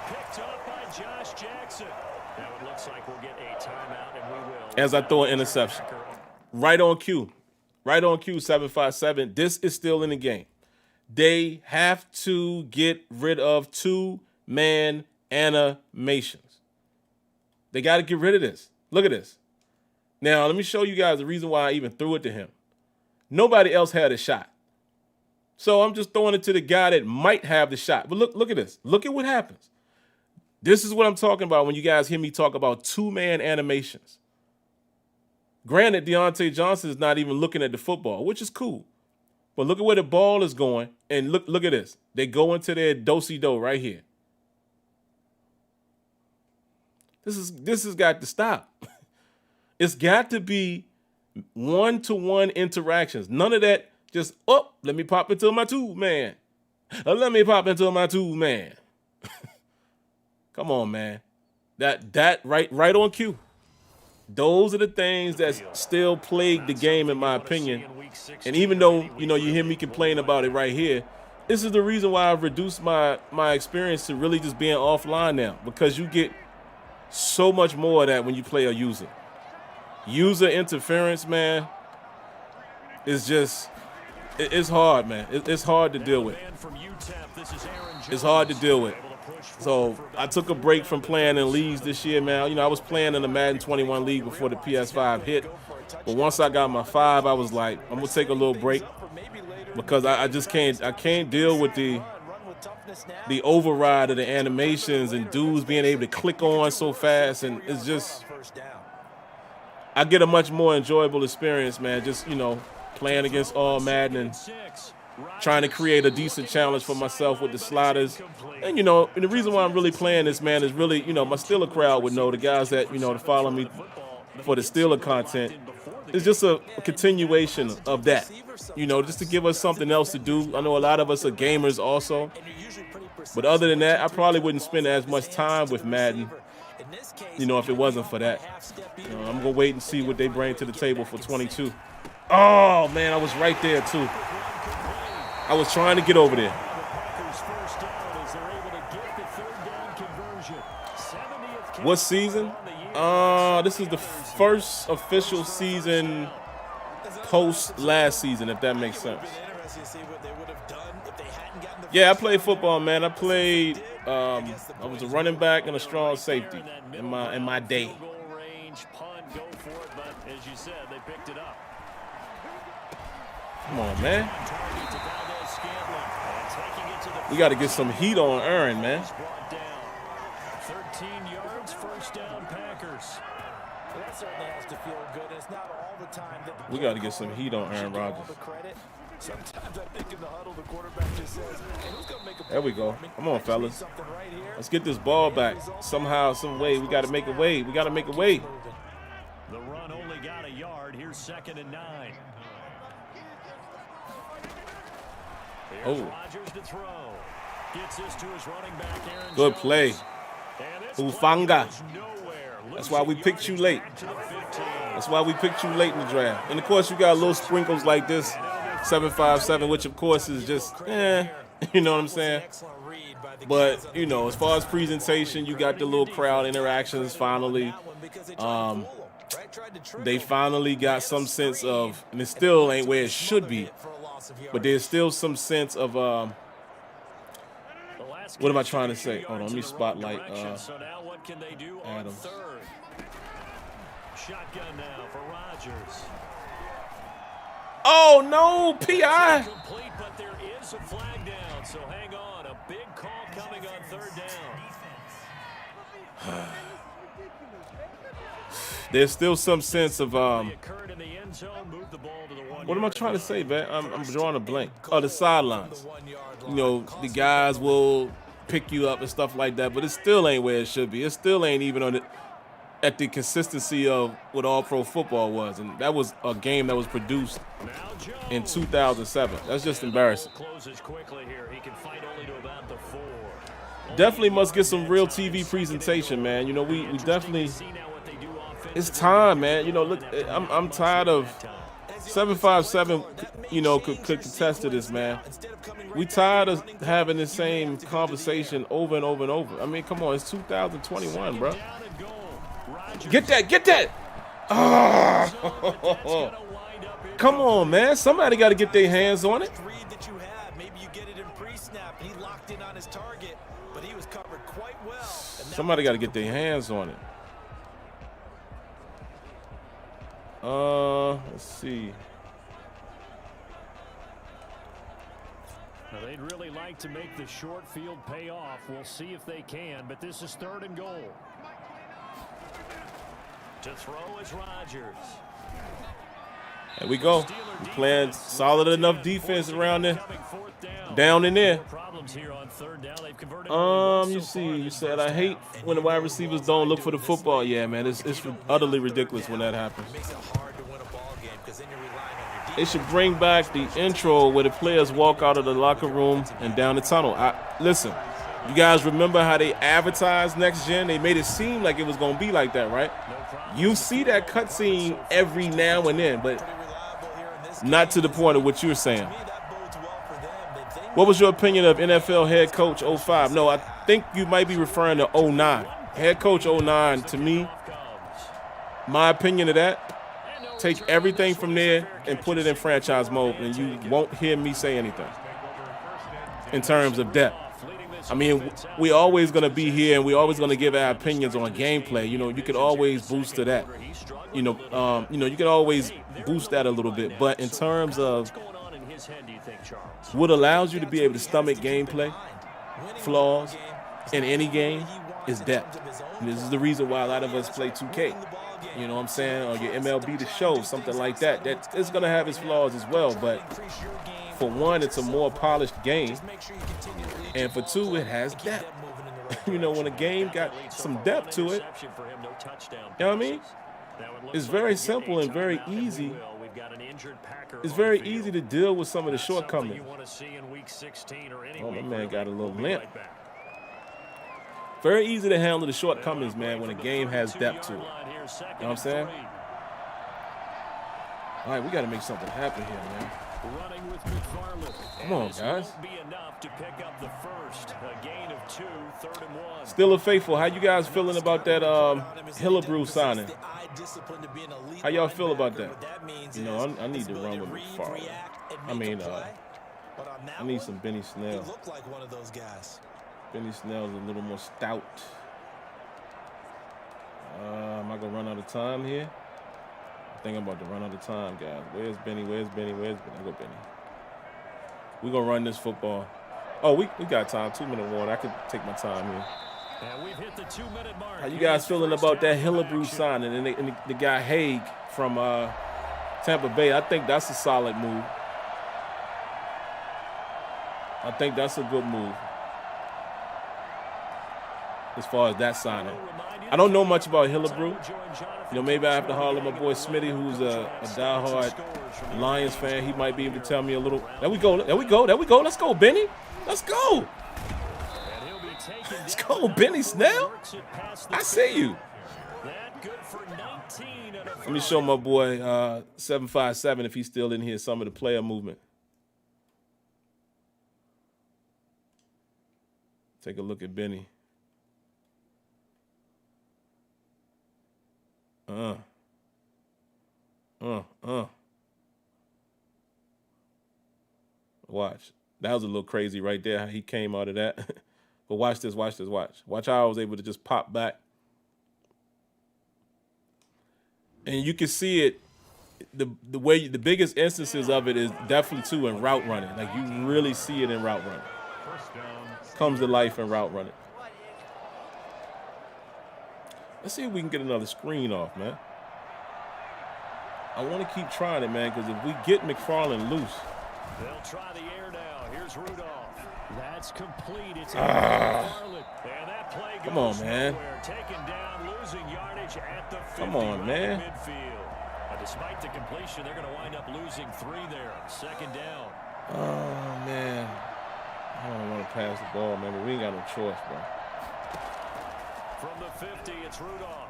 Picked up by Josh Jackson. Now it looks like we'll get a timeout, and we will. As I throw an interception. Right on cue. Right on cue, 757. This is still in the game. They have to get rid of 2-man animations. They got to get rid of this. Look at this. Now, let me show you guys the reason why I even threw it to him. Nobody else had a shot. So I'm just throwing it to the guy that might have the shot. But look at this. Look at what happens. This is what I'm talking about when you guys hear me talk about 2-man animations. Granted, Deontay Johnson is not even looking at the football, which is cool. But look at where the ball is going, and look at this. They go into their do-si-do right here. This has got to stop. It's got to be one-to-one interactions. None of that just, let me pop into my 2-man. Let me pop into my 2-man. Come on, man. That right on cue. Those are the things that still plague the game, in my opinion. And even though, you hear me complain about it right here, this is the reason why I've reduced my experience to really just being offline now, because you get so much more of that when you play a user. User interference, man, is just, it's hard, man. It's hard to deal with. It's hard to deal with. So I took a break from playing in leagues this year, man. I was playing in the Madden 21 league before the PS5 hit. But once I got my 5, I was like, I'm going to take a little break because I just can't deal with the override of the animations and dudes being able to click on so fast. And it's just, I get a much more enjoyable experience, man. Just, playing against all Madden and trying to create a decent challenge for myself with the sliders. And, and the reason why I'm really playing this, man, is really, my Steeler crowd would know, the guys that, that follow me for the Steeler content. It's just a continuation of that, just to give us something else to do. I know a lot of us are gamers also. But other than that, I probably wouldn't spend as much time with Madden, if it wasn't for that. I'm going to wait and see what they bring to the table for 22. Oh, man, I was right there, too. I was trying to get over there. What season? This is the first official season post last season, if that makes sense. Yeah, I played football, man. I played. I was a running back and a strong safety in my day. Come on, man. We got to get some heat on Aaron, man. 13 yards, first down, Packers. That certainly has to feel good. It's not all the time that we got to get some heat on Aaron Rodgers. Sometimes I think in the huddle, the quarterback just says, hey, who's gonna make a there we go. Come on, fellas. Let's get this ball back. Somehow, some way. We got to make a way. We got to make a way. The run only got a yard. Here's 2nd and 9. Here's Rodgers to throw. Gets this to his running back, Aaron Good Jones. play. Ufanga. That's why we picked you late. That's why we picked you late in the draft. And, of course, you got little sprinkles like this, 757, which, of course, is just, you know what I'm saying? But, as far as presentation, you got the little crowd interactions finally. They finally got some sense of, and it still ain't where it should be, but there's still some sense of, what am I trying to say? Hold on, let me spotlight Adam. Shotgun now for Rodgers. Oh no, PI. Complete, but there is a flag down, so hang on. A big call coming on 3rd down. There's still some sense of what am I trying to say, man? I'm drawing a blank. Oh, the sidelines. The guys will pick you up and stuff like that, but it still ain't where it should be. It still ain't even on it at the consistency of what All Pro football was, and that was a game that was produced in 2007. That's just embarrassing. Definitely must get some real TV presentation, man. We definitely. It's time, man. Look, I'm tired of 757. Could contest to this, man. We tired of having the same conversation over and over and over. I mean, come on, it's 2021, bro. Get that. Oh. Come on, man. Somebody got to get their hands on it. Somebody got to get their hands on it. Let's see. Now they'd really like to make the short field pay off. We'll see if they can, but this is 3rd and goal. To throw is Rodgers. There we go. We're playing solid enough defense around there. Down in there. You see, you said I hate when the wide receivers don't look for the football. Yeah, man, it's utterly ridiculous when that happens. They should bring back the intro where the players walk out of the locker room and down the tunnel. Listen, you guys remember how they advertised Next Gen? They made it seem like it was going to be like that, right? You see that cutscene every now and then, but not to the point of what you're saying. What was your opinion of NFL head coach 05? No, I think you might be referring to 09. Head coach 09, to me, my opinion of that, take everything from there and put it in franchise mode, and you won't hear me say anything in terms of depth. I mean, we're always going to be here, and we're always going to give our opinions on gameplay. You could always boost to that. You could always boost that a little bit. But in terms of what allows you to be able to stomach gameplay flaws in any game is depth. And this is the reason why a lot of us play 2K. you know what I'm saying, or your MLB The Show, something like that. That is going to have its flaws as well, but for one, it's a more polished game, and for two, it has depth. You know, when a game got some depth to it, you know what I mean? It's very simple and very easy. It's very easy to deal with some of the shortcomings. Oh, my man got a little limp. Very easy to handle the shortcomings, man, when a game has depth to it. You know what I'm saying? All right, we got to make something happen here, man. Come on, guys. Still a faithful. How you guys feeling about that Hillebrew signing? How y'all feel about that? You know, I need to run with McFarland. I mean, I need some Benny Snell. Benny Snell's a little more stout. Am I going to run out of time here? I think I'm about to run out of time, guys. Where's Benny? Where's Benny? Where's Benny? I go Benny. We're going to run this football. Oh, we got time. 2-minute warning. I could take my time here. We've hit the 2-minute mark. How you guys feeling about that Hillebrew signing and the guy Haig from Tampa Bay? I think that's a solid move. I think that's a good move as far as that signing. I don't know much about Hillebrew. You know, maybe I have to holler at my boy Smitty, who's a diehard Lions fan. He might be able to tell me a little. There we go. There we go. There we go. Let's go, Benny. Let's go. Let's go, Benny Snell. I see you. Let me show my boy 757 if he's still in here, some of the player movement. Take a look at Benny. Watch. That was a little crazy right there, how he came out of that. But watch this, watch this, watch. Watch how I was able to just pop back. And you can see it, the way, the biggest instances of it is definitely too in route running. Like, you really see it in route running. Comes to life in route running. Let's see if we can get another screen off, man. I want to keep trying it, man, because if we get McFarland loose. They'll try the air now. Here's Rudolph. That's complete. It's McFarland. And that play goes come on, man. Nowhere. Taken down, losing yardage at the 50. Come on, man. Midfield. And despite the completion, they're going to wind up losing 3 there. Second down. Oh, man. I don't want to pass the ball, man, but we ain't got no choice, bro. From the 50, it's Rudolph.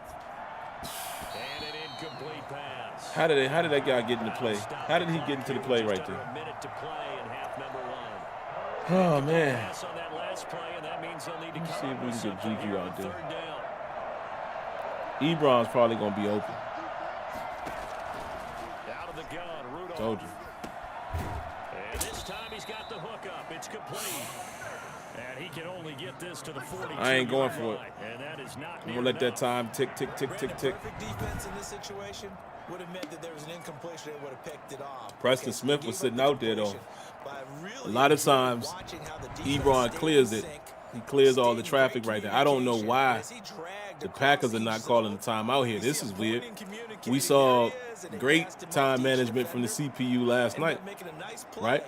And an incomplete pass. How did that guy get into play? How did he get into the play right there? A minute to play in half number 1. Oh, man. Pass on that last play, and that means they'll need to Let's see if we can get Juju out there. third down. Ebron's probably going to be open. Out of the gun, Rudolph. Told you. And this time he's got the hook up. It's complete. And he can only get this to the 42. I ain't going for it. And that is not I'm going to let that time tick, tick, tick, tick, tick. Perfect defense in this situation would have meant that there was an incompletion that would have picked it off. Preston Smith was sitting out there, though. A lot of times, Ebron clears it. He clears all the traffic right there. I don't know why the Packers are not calling the timeout here. This is weird. We saw great time management from the CPU last night, right?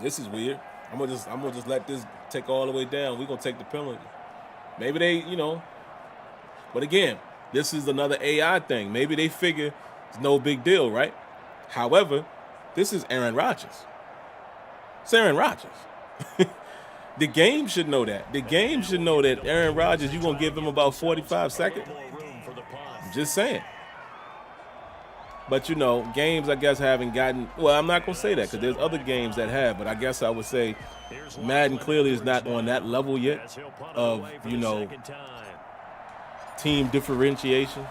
This is weird. I'm gonna just let this take all the way down. We're gonna take the penalty. Maybe they, you know. But again, this is another AI thing. Maybe they figure it's no big deal, right? However, this is Aaron Rodgers. It's Aaron Rodgers. The game should know that. The game should know that Aaron Rodgers, you're going to give him about 45 seconds. I'm just saying. But, you know, games, I guess, haven't gotten – well, I'm not going to say that because there's other games that have. But I guess I would say Madden clearly is not on that level yet of, you know, team differentiation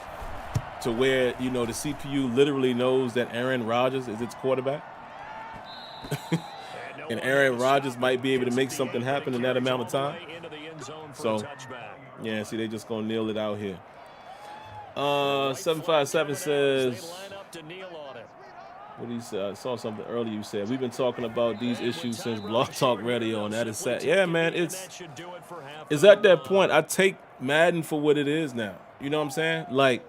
to where, you know, the CPU literally knows that Aaron Rodgers is its quarterback. And Aaron Rodgers might be able to make something happen in that amount of time. So, yeah, see, they just going to kneel it out here. 757 says, what did he say? I saw something earlier you said. We've been talking about these issues since Blog Talk Radio, and that is sad. Yeah, man, it's at that point. I take Madden for what it is now. You know what I'm saying? Like,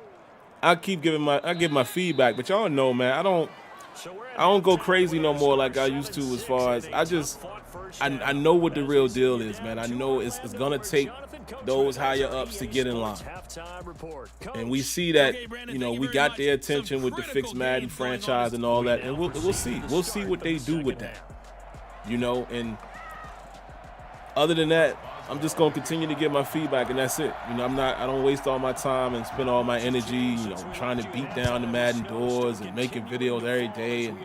I give my feedback, but y'all know, man, I don't go crazy no more like I used to. As far as I know what the real deal is, man. I know it's gonna take those higher ups to get in line, and we see that. We got their attention with the fixed Madden franchise and all that, and we'll see what they do with that. And other than that, I'm just gonna continue to give my feedback, and that's it. I don't waste all my time and spend all my energy, trying to beat down the Madden doors and making videos every day and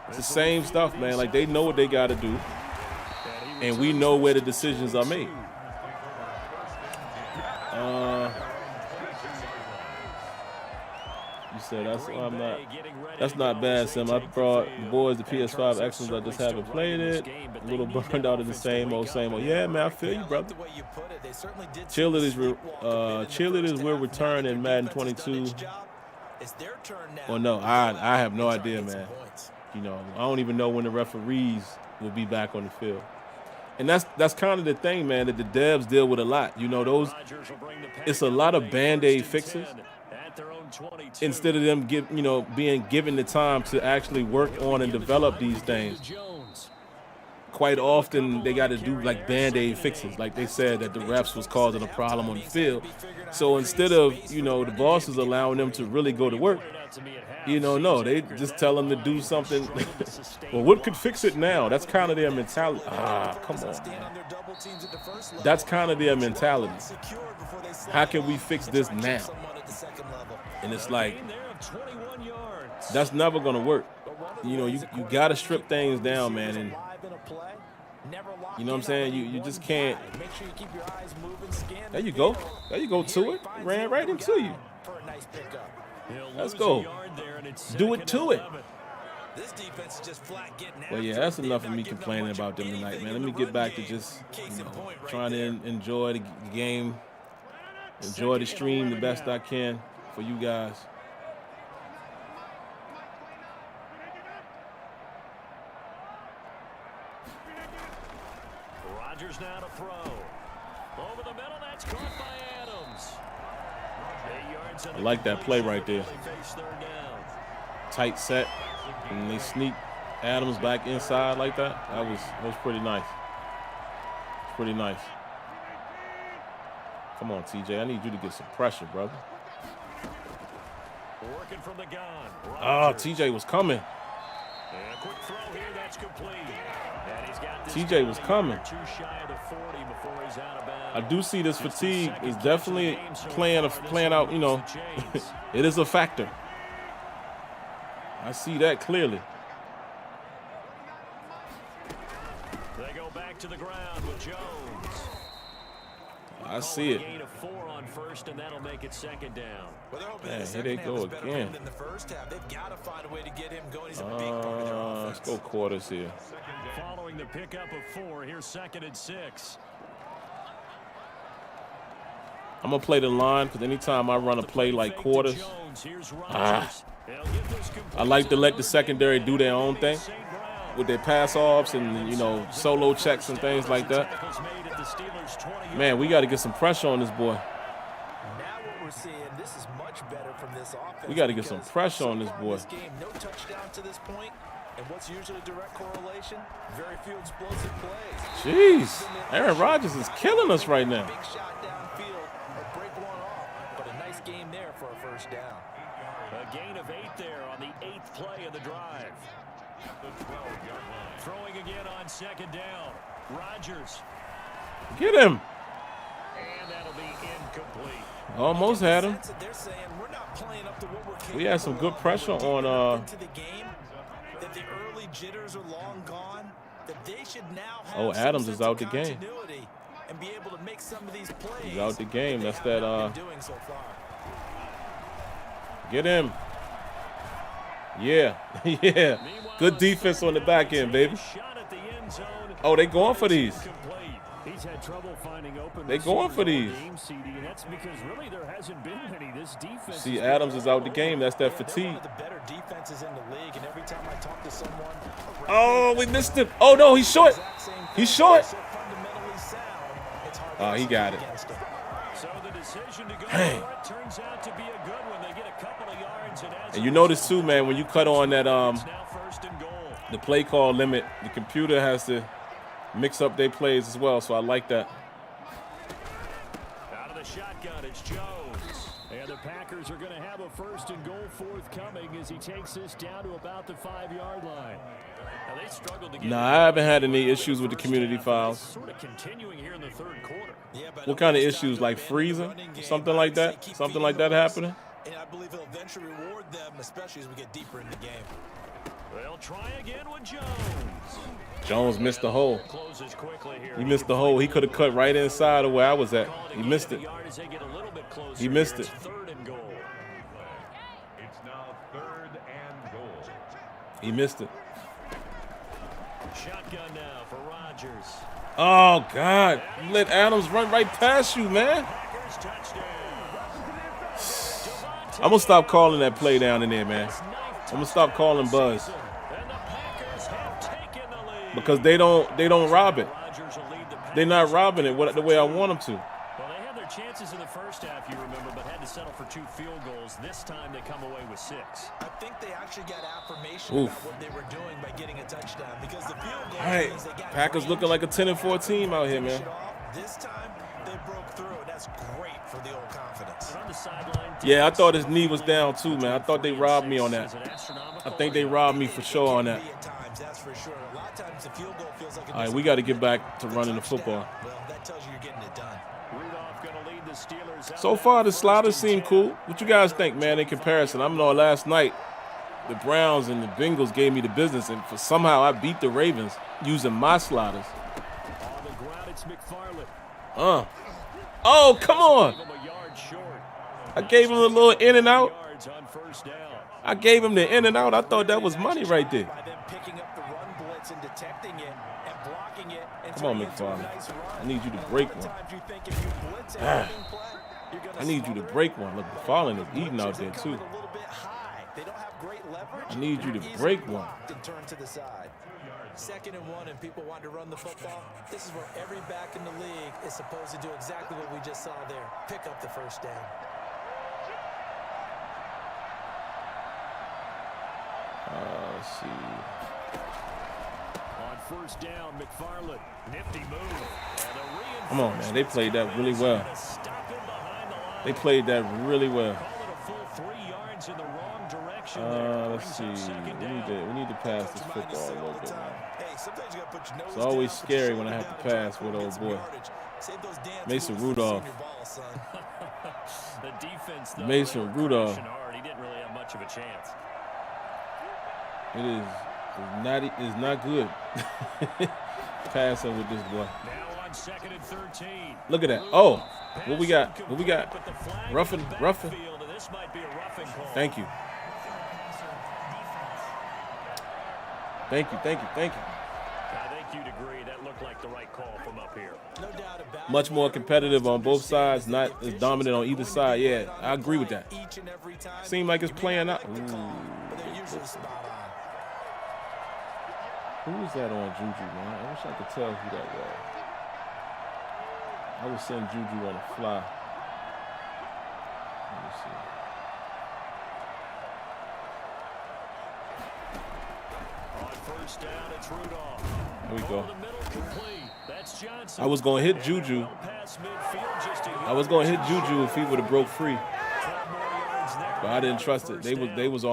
it's the same stuff, man. Like, they know what they got to do, and we know where the decisions are made. You said that's not bad, Sim. I brought the boys the PS5 Excellence. I just haven't played it. A little burned out of the same old. Yeah, man, I feel you, brother. Cheerleaders will return in Madden 22. Well, no, I have no idea, man. I don't even know when the referees will be back on the field. And that's kind of the thing, man, that the devs deal with a lot. It's a lot of Band-Aid fixes instead of them being given the time to actually work on and develop these things. Quite often they got to do like Band-Aid fixes, like they said that the refs was causing a problem on the field. So instead of the bosses allowing them to really go to work, no, they just tell them to do something. Well, what could fix it now? That's kind of their mentality. Come on, man. That's kind of their mentality. How can we fix this now? And it's like, that's never going to work. You got to strip things down, man. And you know what I'm saying? You just can't. There you go to it. Ran right into you. Let's go. Do it to it. Well, yeah, that's enough of me complaining about them tonight, man. Let me get back to just trying to enjoy the game, enjoy the stream the best I can for you guys. Rodgers now to throw. Over the middle, that's caught by Adams. I like that play right there. Tight set, and they sneak Adams back inside like that. That was pretty nice. Pretty nice. Come on, TJ. I need you to get some pressure, brother. Working from the gun. Oh, TJ was coming. And a quick throw here, that's complete. And he's got this TJ was coming. too shy of the 40 before he's out of bounds. I do see this fatigue is definitely playing out, it is a factor. I see that clearly. They go back to the ground with Jones. I see it. Gain of 4 on first, and that'll make it second down. Man, here they go again. Let's go quarters here. Following the pickup of 4, here's 2nd and 6. I'm going to play the line because anytime I run a play like quarters, I like to let the secondary do their own thing with their pass-offs and, solo checks and things like that. Man, we got to get some pressure on this boy. We got to get some pressure on this boy. No touchdown to this point, and what's usually a direct correlation? Very few explosive plays. Jeez, Aaron Rodgers is killing us right now. Big shot downfield or break one off, but a nice game there for a first down. A gain of 8 there on the 8th play of the drive. Throwing again on 2nd down. Rodgers. Get him. And that'll be incomplete. Almost had him. We had some good pressure on oh, Adams is out the game. He's out the game. That's that get him. Yeah. Yeah. Good defense on the back end, baby. Oh, they going for these. He's had trouble finding open. They going for these. That's because really there hasn't been many. This defense. See, Adams is out the game. That's that fatigue. Oh, we missed him. Oh no, he's short. He's short. Oh, he got it. So the decision to go for it turns out to be a good And you notice too, man, when you cut on that the play call limit, the computer has to mix up their plays as well. So I like that. Out of the shotgun, it's Jones. And the Packers are going to have a 1st and goal forthcoming as he takes this down to about the 5-yard line. Now they struggled to get I haven't had any issues with the community fouls. Sort of continuing here in the 3rd quarter. What kind of issues? Like freezing? Something like that? Something like that happening? And I believe he'll eventually reward them, especially as we get deeper in the game. They'll try again with Jones. Jones missed the hole. He missed the hole. He could have cut right inside of where I was at. He missed it. He missed it. It's now 3rd and goal. He missed it. Shotgun now for Rodgers. Oh, God. You let Adams run right past you, man. I'm going to stop calling that play down in there, man. I'm going to stop calling Buzz. Because they don't rob it. They're not robbing it the way I want them to. Well, they had their chances in the first half, you remember, but had to settle for 2 field goals. This time they come away with 6. I think they actually got affirmation about what they were doing by getting a touchdown. Because the field goal means they got Packers looking like a 10-4 team out here, man. This time they broke through, and that's great for the old confidence. On the sideline, Yeah, I thought his knee was down too, man. I thought they robbed me on that. I think they robbed me for sure on that. That's for sure. A lot of times the field goal feels like All right, we got to get back to running the football. Well, that tells you you're getting it done. Rudolph going to lead the Steelers out. So far, the sliders seem cool. What you guys think, man, in comparison? I know last night the Browns and the Bengals gave me the business, and somehow I beat the Ravens using my sliders. On the ground, it's McFarland. Oh, come on. A yard short. I gave him a little in and out. Yards on 1st down. I gave him the in and out. I thought that was money right there. By them picking up the run blitz and detecting it and blocking it. And Come on, turning it into a McFarland. nice run. I need you to break A lot of one. times you think if you blitz a running play, you're gonna I need you to smother break it. one. Look, McFarland is eating out there, They come too. in a little bit high. They don't have great leverage. I need you to They're break easily one. blocked and turn to the side. 2nd and 1, and people want to run the football. This is where every back in the league is supposed to do exactly what we just saw there. Pick up the 1st down. Let's see. On 1st down, McFarland. Nifty move. Come on, man. They played that really well. They played that really well. Let's see. We need to pass this football a little bit, man. It's always scary when I have to pass with old boy. Mason Rudolph. The defense, though, Mason Rudolph. he didn't really have much of a chance. It is not good passing with this boy. Now on 2nd and 13. Look at that. Oh, what we got? What we got? Roughing. This might be a roughing call. Thank you. Thank you. I think you'd agree that looked like the right call from up here. No doubt about it. Much more competitive on both sides, not as dominant on either side. Yeah, I agree with that. Each and every time. Seemed like it's playing out. But they're usually spot on. Who is that on Juju, man? I wish I could tell who that was. I would send Juju on the fly. Let me see. On 1st down, it's Rudolph. There we go. Over the middle, complete. That's Johnson. I was going to hit Juju. Past midfield, just a I was going to hit Juju if he would have broke free. 12 more yards there. But I didn't trust it. They was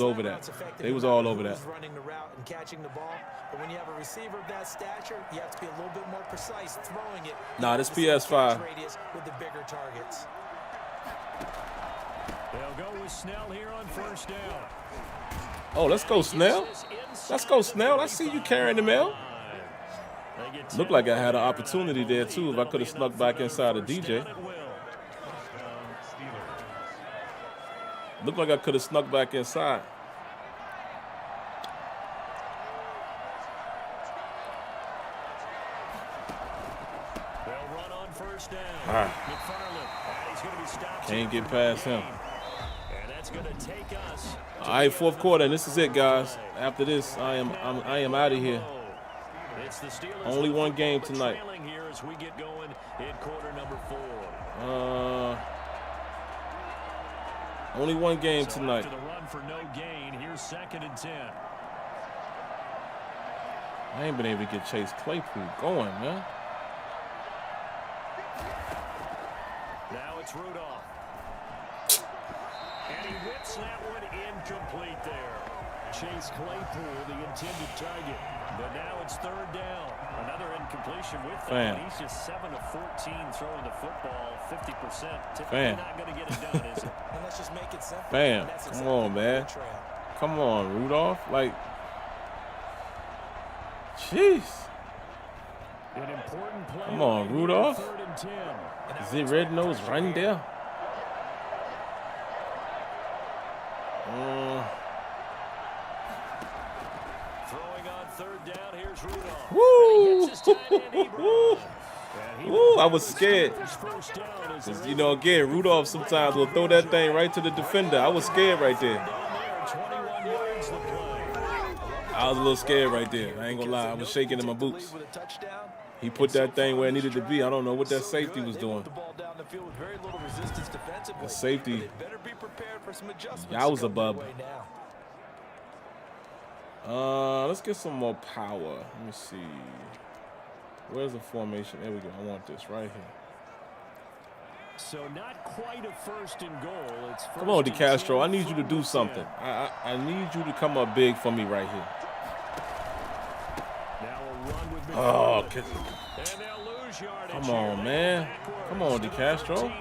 over that. They was all over that. Running the route and catching the ball. But when you have a receiver of that stature, you have to be a little bit more precise throwing it. Nah, this You have the same PS5. catch radius with the bigger targets. They'll go with Snell here on 1st down. Oh, let's go, Snell. Let's go, Snell. I see you carrying the mail. Looked like I had an opportunity there, too, if I could have snuck back inside of DJ. Looked like I could have snuck back inside. They'll run on 1st down. McFarland. He's going to be stopped. Can't get past him. And that's going to take us. All right, 4th quarter, and this is it, guys. After this, I am out of here. It's the Steelers. Only one game tonight. Trailing here as we get going in quarter number 4. Only one game So tonight. after the run for no gain, here's 2nd and 10. I ain't been able to get Chase Claypool going, man. Now it's Rudolph. And he whips that one incomplete there. Chase Claypool, the intended target. But now it's 3rd down. Another incompletion with that. He's just 7 of 14 throwing the football, 50%. Typically not going to get it done, is it? And let's just make it simple. Bam. Come on, man. Come on, Rudolph. Like, jeez. An important play. Come on, Rudolph. 3rd and 10. Is it red nose running there? Throwing on 3rd down, here's Rudolph. Woo! Woo, I was scared. Because, you know, again, Rudolph sometimes will throw that thing right to the defender. I was scared right there. I was a little scared right there. I ain't gonna lie. I was shaking in my boots. He put that thing where it needed to be. I don't know what that safety was doing. The safety, I was above. Let's get some more power. Let me see. Where's the formation? There we go. I want this right here. So not quite a 1st and goal. It's come on, DeCastro. I need you to do something. I need you to come up big for me right here. Now a run with oh, and they'll lose yardage. Come on, man. Come on, DeCastro.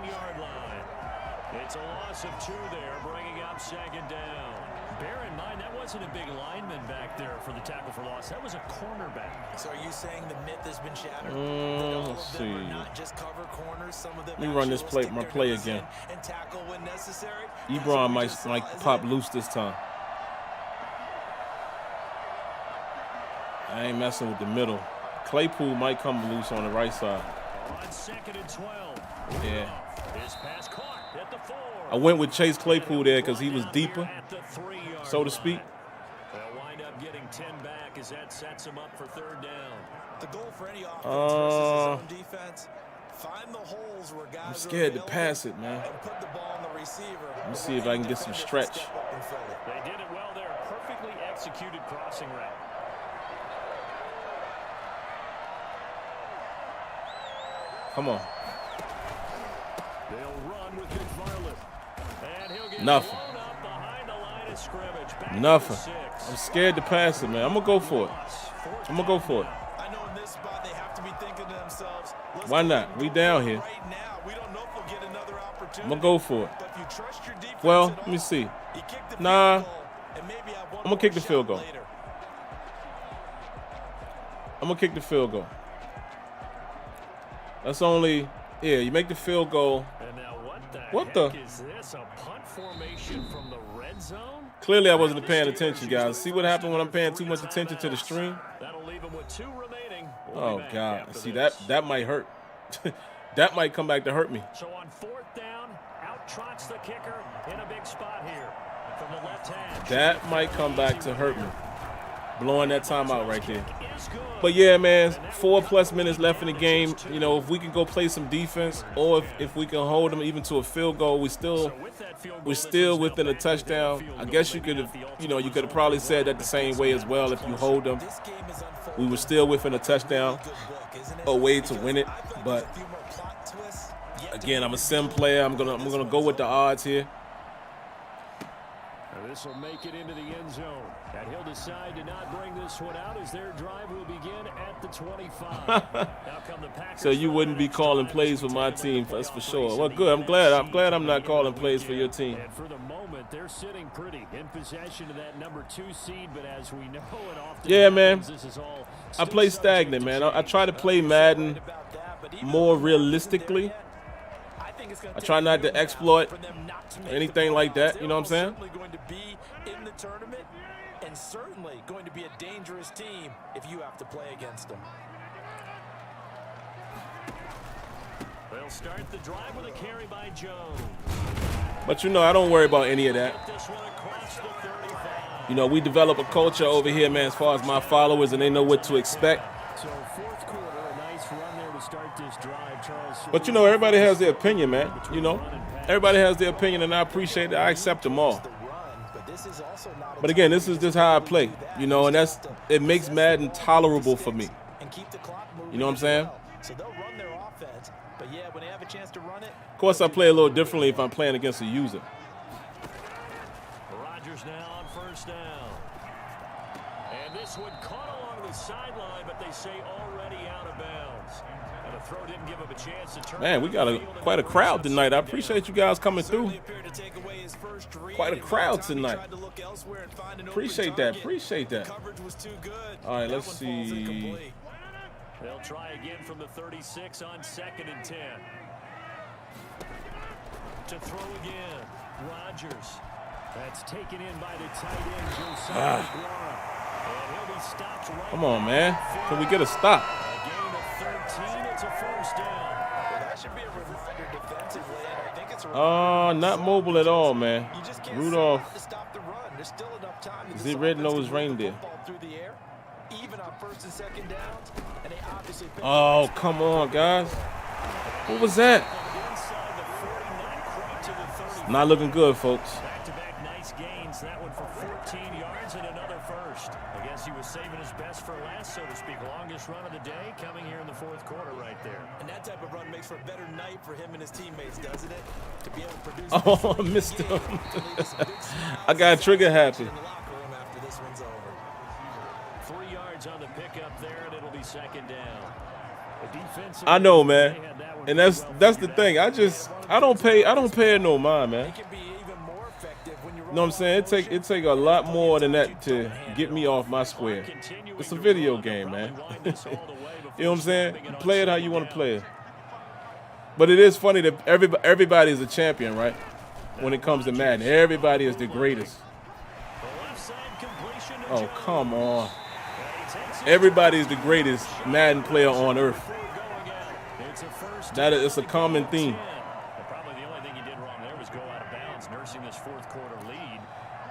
It's a loss of 2 there, bringing up 2nd down. Bear in mind, that wasn't a big lineman back there for the tackle for loss. That was a cornerback. So are you saying the myth has been shattered? Let's see. Not just cover corners, some of them let me run this play, my play again. And tackle when necessary. Ebron might pop loose this time. I ain't messing with the middle. Claypool might come loose on the right side. On 2nd and 12. Yeah. This pass caught at the 4. I went with Chase Claypool there because he was deeper, so to speak. They'll wind up getting 10 back as that sets him up for 3rd down. The goal for any offense versus his own defense. Find the holes where guys I'm scared to pass it, man. and put the ball on the receiver. Let me see if I can get some stretch. They did it well there. Perfectly executed crossing route. Come on. They'll run with McFarland. And he'll get Nothing. blown up behind the line of scrimmage. Back Nothing. to 6. I'm scared to pass it, man. I'm going to go for it. I'm going to go for it. I know in this spot they have to be thinking to themselves, why not? We down here. right now. We don't know if we'll get another opportunity. I'm going to go for it. But if you trust your defense Well, at let me all, see. you kick the Nah. field goal and maybe have one I'm gonna more kick the shot field goal. later. I'm going to kick the field goal. That's only, yeah, you make the field goal. And now What heck the? is this? A punt formation from the red zone? Clearly, I wasn't paying attention, guys. See what happened when I'm paying too much attention to the stream? That'll leave him with 2 remaining. We'll Oh, be back God. after See, this. that might hurt. That might come back to hurt me. So on 4th down, out trots the kicker in a big spot here from the left hand. That might come back to hurt me. Blowing that timeout right there. But yeah, man, 4+ minutes left in the game. You know, if we can go play some defense, or if we can hold them even to a field goal, we're still within a touchdown. I guess you could have, you could have probably said that the same way as well. If you hold them, we were still within a touchdown, a way to win it. But again, I'm a sim player. I'm gonna go with the odds here. This will make it into the end zone. And he'll decide to not bring this one out as their drive will begin at the 25. Now come the Packers. So you wouldn't be calling plays for my team, that's for sure. Well, good. I'm glad I'm not calling plays for your team. And for the moment, they're sitting pretty in possession of that number 2 seed. But as we know, it often yeah, man. this is all I play stagnant, man. I try to play Madden more realistically. I try not to exploit anything like that. You know what I'm saying? Going to be in the tournament, and certainly going to be a dangerous team if you have to play against them. They'll start the drive with a carry by Jones. But I don't worry about any of that. This one across the 35. We develop a culture over here, man, as far as my followers, and they know what to expect. So 4th quarter, a nice run there to start this drive, Charles. But everybody has their opinion, man. Run and Everybody has their opinion, and I appreciate it. I accept them all. But again, this is just how I play, you know, and it makes Madden tolerable for me. You know what I'm saying? So they'll run their offense, but yeah, when they have a chance to run it. Of course, I play a little differently if I'm playing against a user. Rodgers now on first down. And this one caught along the sideline, but they say already out of bounds. And the throw didn't give him a chance to turn. Man, we got quite a crowd tonight. I appreciate you guys coming through. Quite a crowd tonight. Appreciate that. Appreciate that. All right, let's see. They'll try again from the 36 on 2nd and 10. To throw again, Rodgers. That's taken in by the tight end, Josiah McLaurin. And he'll be stopped right. Come on, man. Can we get a stop? A gain of 13. It's a first down. Well, that should be a reminder defensively, and I think it's a Not mobile at all, man. You just can't Rudolph. to stop the run. There's still enough time to Is it red-nosed reindeer? through the air, even on 1st and 2nd downs, and they obviously Oh, come on, guys. What was that? Inside the 49, crate to the 30. Not looking good, folks. Back-to-back nice gains. That one for 14 yards and another first. I guess he was saving his best for last, so to speak. Longest run of the day coming here in the 4th quarter right there. And that type of run makes for a better night for him and his teammates, doesn't it? To be able to produce. Oh, I missed him. I got trigger happy. In the locker room after this one's over. 3 yards on the pickup there, and it'll be 2nd down. The defensive I know, man. they had that one And that's the thing. I don't pay it no mind, man. It can be even more effective when you You know what I'm saying? It take a lot more than that to get me off my square. It's a video game, man. You know what I'm saying? You play it how you want to play it. But it is funny that everybody is a champion, right? When it comes to Madden, everybody is the greatest. Oh, come on. Everybody is the greatest Madden player on earth. It's a common theme. Probably the only thing he did wrong there was go out of bounds, nursing this 4th quarter lead.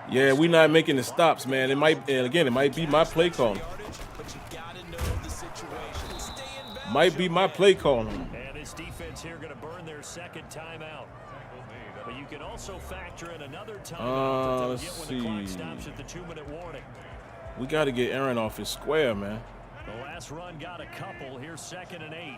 Yeah, we're not making the stops, man. It might be my play calling. Might be my play calling. And this defense here going to burn their 2nd timeout. But you can also factor in another timeout that they'll let's get when the clock see. stops at the 2-minute warning. We got to get Aaron off his square, man. The last run got a couple. Here's 2nd and 8.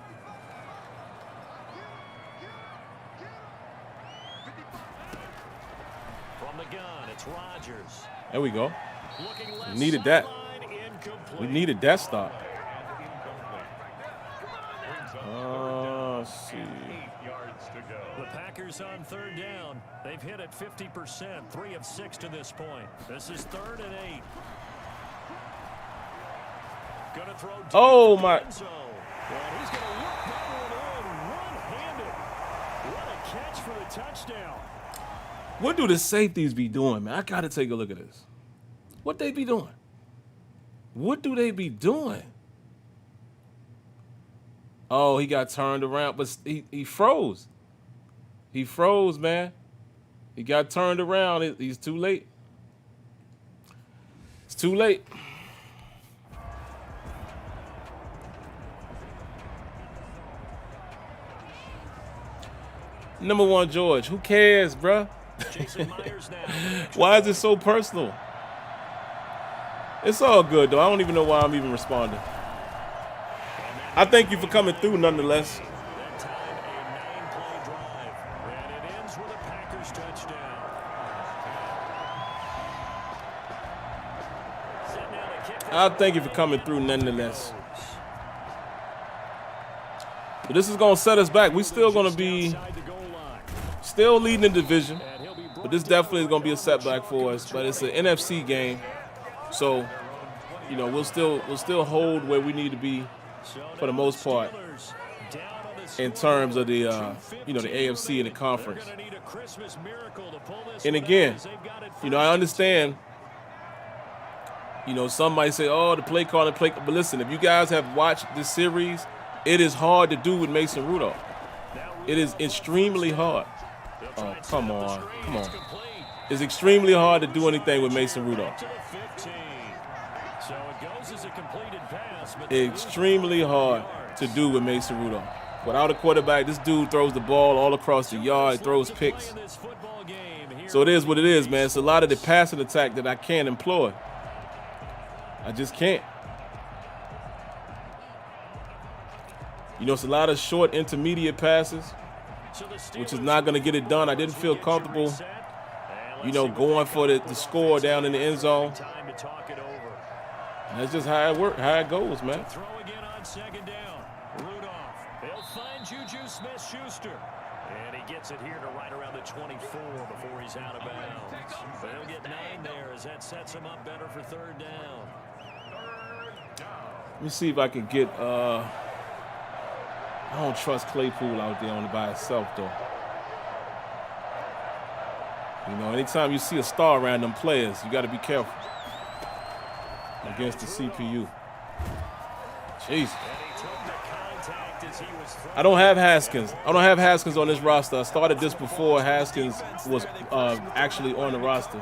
From the gun, it's Rodgers. There we go. Looking left Needed that. sideline, incomplete. We needed that stop. Let's see. 8 yards to go. The Packers on 3rd down. They've hit it 50%, 3 of 6 to this point. This is 3rd and 8. Gonna throw deep Oh, to the my. end zone. And he's gonna whip that one in one-handed. What a catch for the touchdown. What do the safeties be doing, man? I got to take a look at this. What they be doing? What do they be doing? Oh, he got turned around, but he froze. He froze, man. He got turned around. He's too late. It's too late. Number 1, George. Who cares, bruh? Jason Myers now. Why is it so personal? It's all good, though. I don't even know why I'm even responding. I thank you for coming through, nonetheless. That time, a 9-play drive. And it ends with a Packers touchdown. Set now to kick this I thank you for coming through, nonetheless. But this is going to set us back. We still going to be outside the goal line. still leading the division. And he'll be But this definitely is going to be a setback for us. But it's an NFC game. So, you know, we'll still hold where we need to be for the most part in terms of the, the AFC and the conference. And again, I understand, some might say, oh, the play calling, but listen, if you guys have watched this series, it is hard to do with Mason Rudolph. It is extremely hard. Oh, come on. It's extremely hard to do anything with Mason Rudolph. Extremely hard to do with Mason Rudolph. Without a quarterback, this dude throws the ball all across the yard, throws picks. So it is what it is, man. It's a lot of the passing attack that I can't employ. I just can't. You know, it's a lot of short intermediate passes, which is not going to get it done. I didn't feel comfortable, you know, going for the score down in the end zone. And that's just how it works, how it goes, man. Throw again on second down. Rudolph. They'll find Juju Smith-Schuster. And he gets it here to right around the 24 before he's out of bounds. But he'll get 9 there as that sets him up better for third down. Let me see if I can get, I don't trust Claypool out there by himself, though. You know, anytime you see a star around them players, you got to be careful against the CPU. Jeez. I don't have Haskins. I don't have Haskins on this roster. I started this before Haskins was actually on the roster.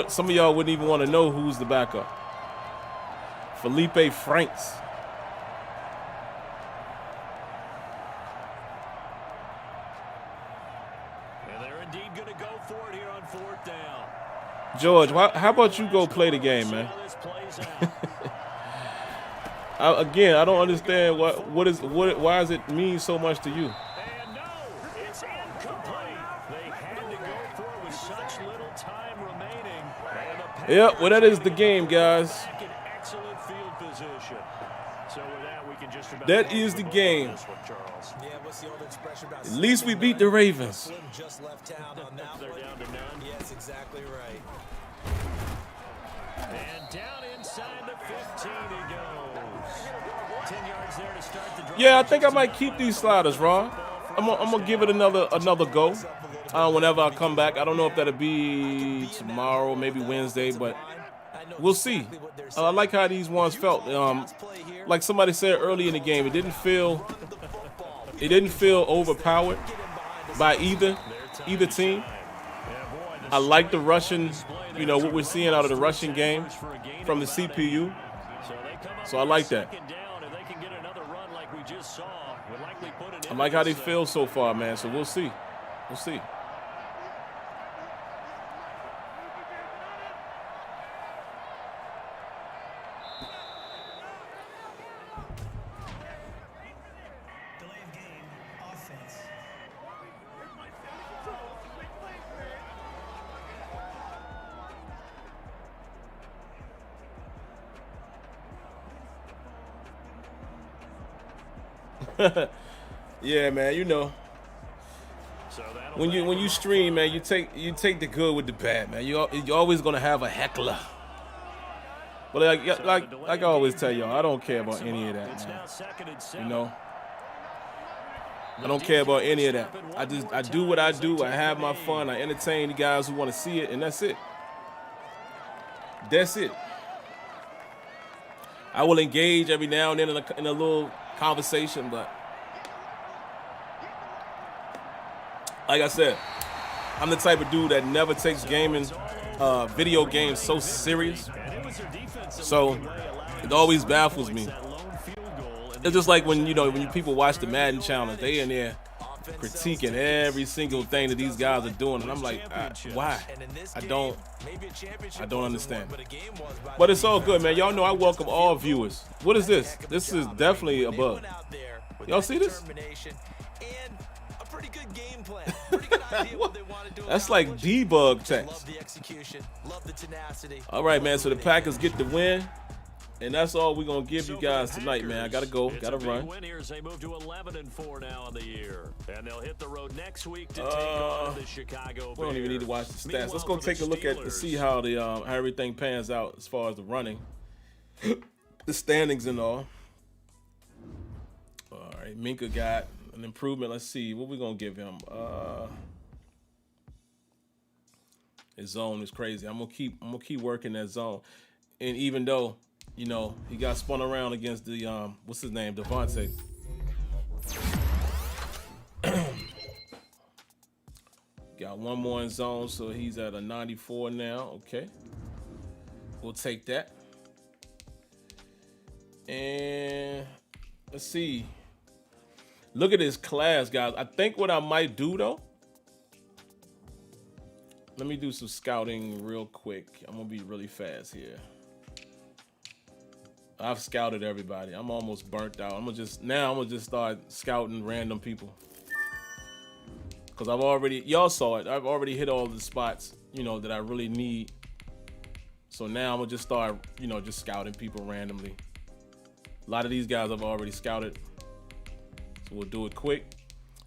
Some of y'all wouldn't even want to know who's the backup. Felipe Franks. And they're indeed going to go for it here on fourth down. George, how about you go play the game, man? Again, I don't understand why does it mean so much to you? And no, it's incomplete. They had to go for it with such little time remaining. Yep, well, that is the game, guys. Excellent field position. So with that, we can just about that is the game. At least we beat the Ravens. Just left town on that They're one. down to none. Yes, exactly right. And down inside the 15 he goes. 10 yards there to start the drive. Yeah, I think I might keep these sliders, Ron. I'm gonna give it another go. Whenever I come back, I don't know if that'll be tomorrow, maybe Wednesday, but we'll see. I like how these ones felt. Like somebody said early in the game, it didn't feel overpowered by either team. I like the rushing, you know, what we're seeing out of the rushing game from the CPU. So I like that. I like how they feel so far, man. So we'll see. We'll see. Yeah, man, you know, when you stream, man, you take the good with the bad, man. You're always gonna have a heckler. But like I always tell y'all, I don't care about any of that, man. You know, I don't care about any of that. I do what I do. I have my fun. I entertain the guys who want to see it, and that's it. That's it. I will engage every now and then in a little conversation, but like I said, I'm the type of dude that never takes video games so serious. So it always baffles me. It's just like when people watch the Madden challenge, they in there critiquing every single thing that these guys are doing, and I'm like, why? I don't understand. But it's all good, man. Y'all know I welcome all viewers. What is this? This is definitely a bug. Y'all see this? That's like debug text. All right, man. So the Packers get the win. And that's all we're going to give you guys tonight, man. I got to go. Got to run. They move to 11-4 now on the year. And they'll hit the road next week to take on the Chicago Bears. We don't even need to watch the stats. Let's go take a look at to see how how everything pans out as far as the running. The standings and all. All right, Minka got an improvement. Let's see. What we going to give him? His zone is crazy. I'm going to keep working that zone. And even though he got spun around against the what's his name, Devontae. Got one more in zone, so he's at a 94 now. Okay, we'll take that. And let's see, Look at this class, guys. I think what I might do, though, let me do some scouting real quick. I'm going to be really fast here. I've scouted everybody. I'm almost burnt out. I'm going to just start scouting random people. Because y'all saw it. I've already hit all the spots, that I really need. So now I'm going to just start, just scouting people randomly. A lot of these guys I've already scouted. So we'll do it quick.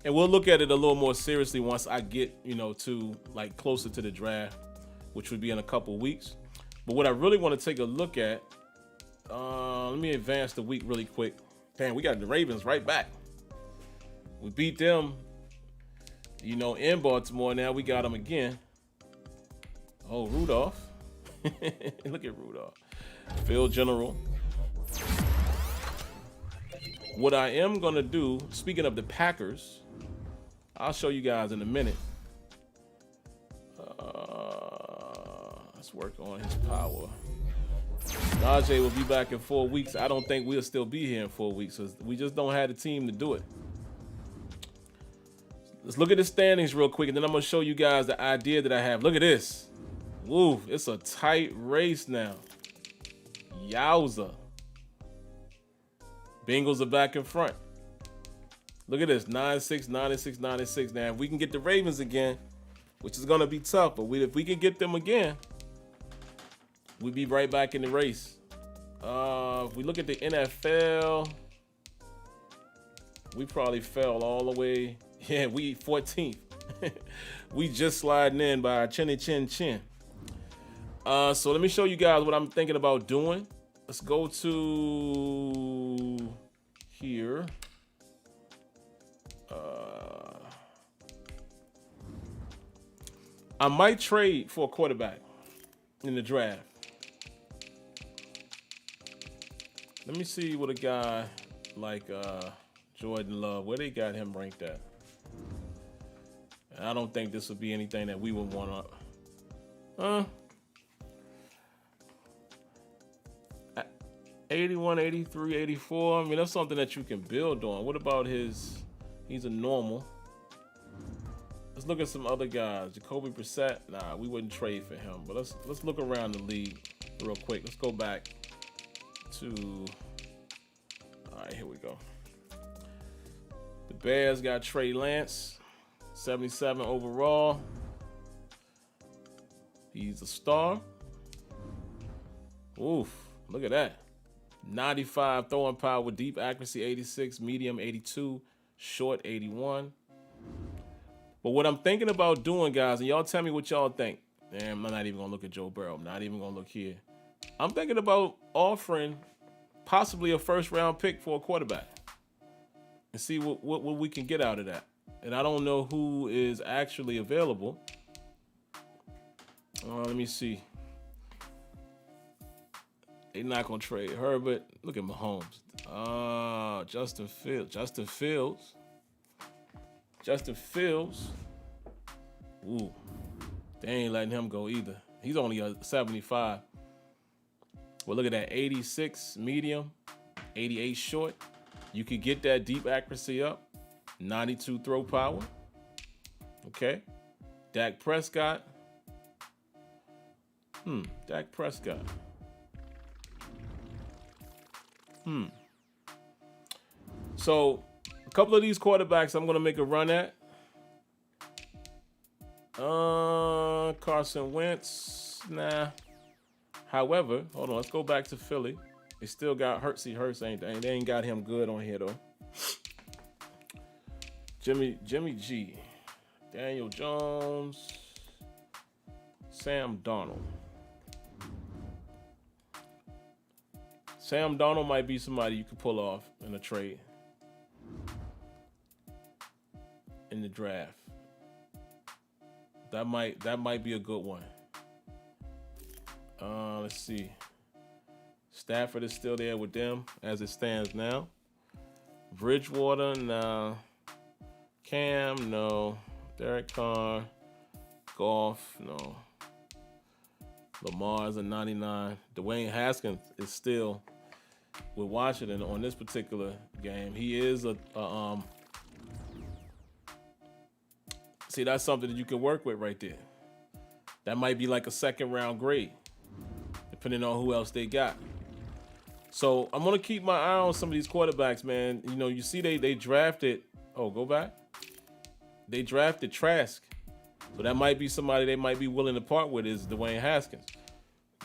And we'll look at it a little more seriously once I get, to like closer to the draft, which would be in a couple weeks. But what I really want to take a look at, let me advance the week really quick. Damn, we got the Ravens right back. We beat them, in Baltimore. Now we got them again. Oh, Rudolph. Look at Rudolph. Field general. What I am going to do, speaking of the Packers, I'll show you guys in a minute. Let's work on his power. Najee will be back in 4 weeks. I don't think we'll still be here in 4 weeks. So we just don't have the team to do it. Let's look at the standings real quick, and then I'm going to show you guys the idea that I have. Look at this. Woo, it's a tight race now. Yowza. Bengals are back in front. Look at this, 9-6, 9-6, 9-6. Now, if we can get the Ravens again, which is going to be tough, but if we can get them again, we'll be right back in the race. If we look at the NFL, we probably fell all the way. Yeah, we 14th. We just sliding in by our chinny chin chin. So let me show you guys what I'm thinking about doing. Let's go to here. I might trade for a quarterback in the draft. Let me see what a guy like Jordan Love, where they got him ranked at. I don't think this would be anything that we would want to. 81, 83, 84. I mean, that's something that you can build on. What about he's a normal. Let's look at some other guys. Jacoby Brissett, nah, we wouldn't trade for him. But let's look around the league real quick. Let's go back to, all right, here we go. The Bears got Trey Lance, 77 overall. He's a star. Oof, look at that. 95 throwing power, deep accuracy 86, medium 82, short 81. But what I'm thinking about doing, guys, and y'all tell me what y'all think. Damn, I'm not even gonna look at Joe Burrow. I'm not even gonna look here. I'm thinking about offering possibly a first-round pick for a quarterback and see what we can get out of that. And I don't know who is actually available. Let me see. They're not gonna trade Herbert. Look at Mahomes. Justin Fields. Ooh, they ain't letting him go either. He's only a 75. Well, look at that, 86 medium, 88 short. You could get that deep accuracy up, 92 throw power. Okay, Dak Prescott. So a couple of these quarterbacks I'm going to make a run at. Carson Wentz, nah. However, hold on, let's go back to Philly. They still got Hurts. They ain't got him good on here though. Jimmy G, Daniel Jones, Sam Darnold. Sam Darnold might be somebody you could pull off in a trade in the draft. That might be a good one. Let's see. Stafford is still there with them as it stands now. Bridgewater, no. Cam, no. Derek Carr, Goff, no. Lamar's a 99. Dwayne Haskins is still with Washington on this particular game. He is a See, that's something that you can work with right there. That might be like a second round grade, depending on who else they got. So I'm gonna keep my eye on some of these quarterbacks, man. You know, you see they drafted. Oh, go back. They drafted Trask, so that might be somebody they might be willing to part with is Dwayne Haskins.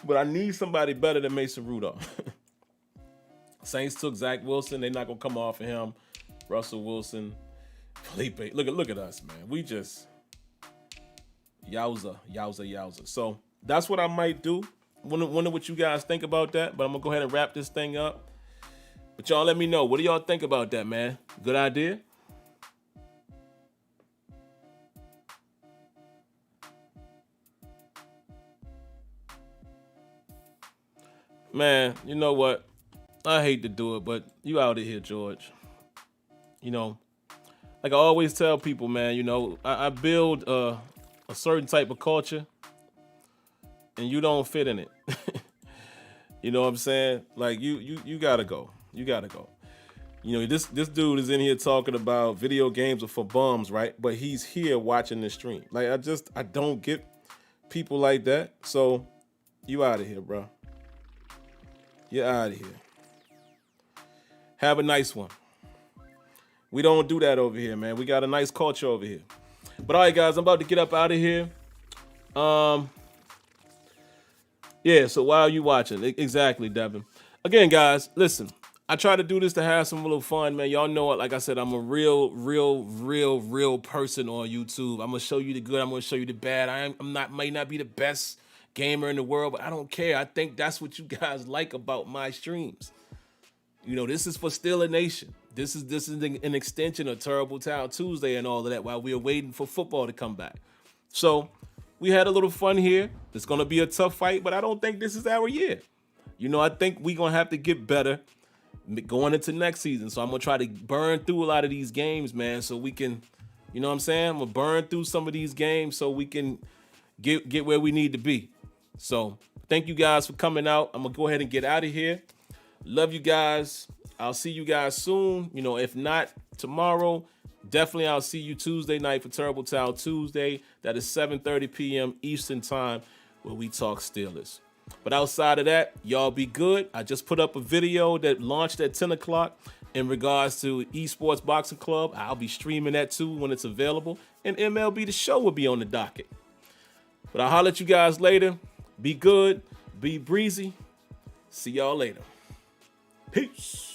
But I need somebody better than Mason Rudolph. Saints took Zach Wilson. They're not gonna come off of him. Russell Wilson, Felipe. Look at us, man. We just yowza. So that's what I might do. Wonder what you guys think about that. But I'm gonna go ahead and wrap this thing up. But y'all let me know. What do y'all think about that, man? Good idea? Man, you know what? I hate to do it, but you out of here, George. You know, like I always tell people, man, you know, I build a certain type of culture and you don't fit in it. You know what I'm saying? Like you gotta go. You gotta go. You know, this dude is in here talking about video games are for bums, right? But he's here watching the stream. Like I don't get people like that. So you out of here, bro. You're out of here. Have a nice one. We don't do that over here, man. We got a nice culture over here. But all right, guys, I'm about to get up out of here. Yeah, so while you watching, exactly, Devin. Again, guys, listen, I try to do this to have some little fun, man. Y'all know it. Like I said, I'm a real person on YouTube. I'm gonna show you the good. I'm gonna show you the bad. Might not be the best gamer in the world, but I don't care. I think that's what you guys like about my streams. You know, this is for Steeler Nation. This is an extension of Terrible Town Tuesday and all of that while we are waiting for football to come back. So we had a little fun here. It's going to be a tough fight, but I don't think this is our year. You know, I think we're going to have to get better going into next season. So I'm going to try to burn through a lot of these games, man, so we can, you know what I'm saying? I'm going to burn through some of these games so we can get where we need to be. So thank you guys for coming out. I'm going to go ahead and get out of here. Love you guys. I'll see you guys soon. You know, if not tomorrow, definitely I'll see you Tuesday night for Terrible Town Tuesday. That is 7:30 p.m. Eastern time where we talk Steelers. But outside of that, y'all be good. I just put up a video that launched at 10 o'clock in regards to Esports Boxing Club. I'll be streaming that too when it's available. And MLB The Show will be on the docket. But I'll holler at you guys later. Be good. Be breezy. See y'all later. Peace.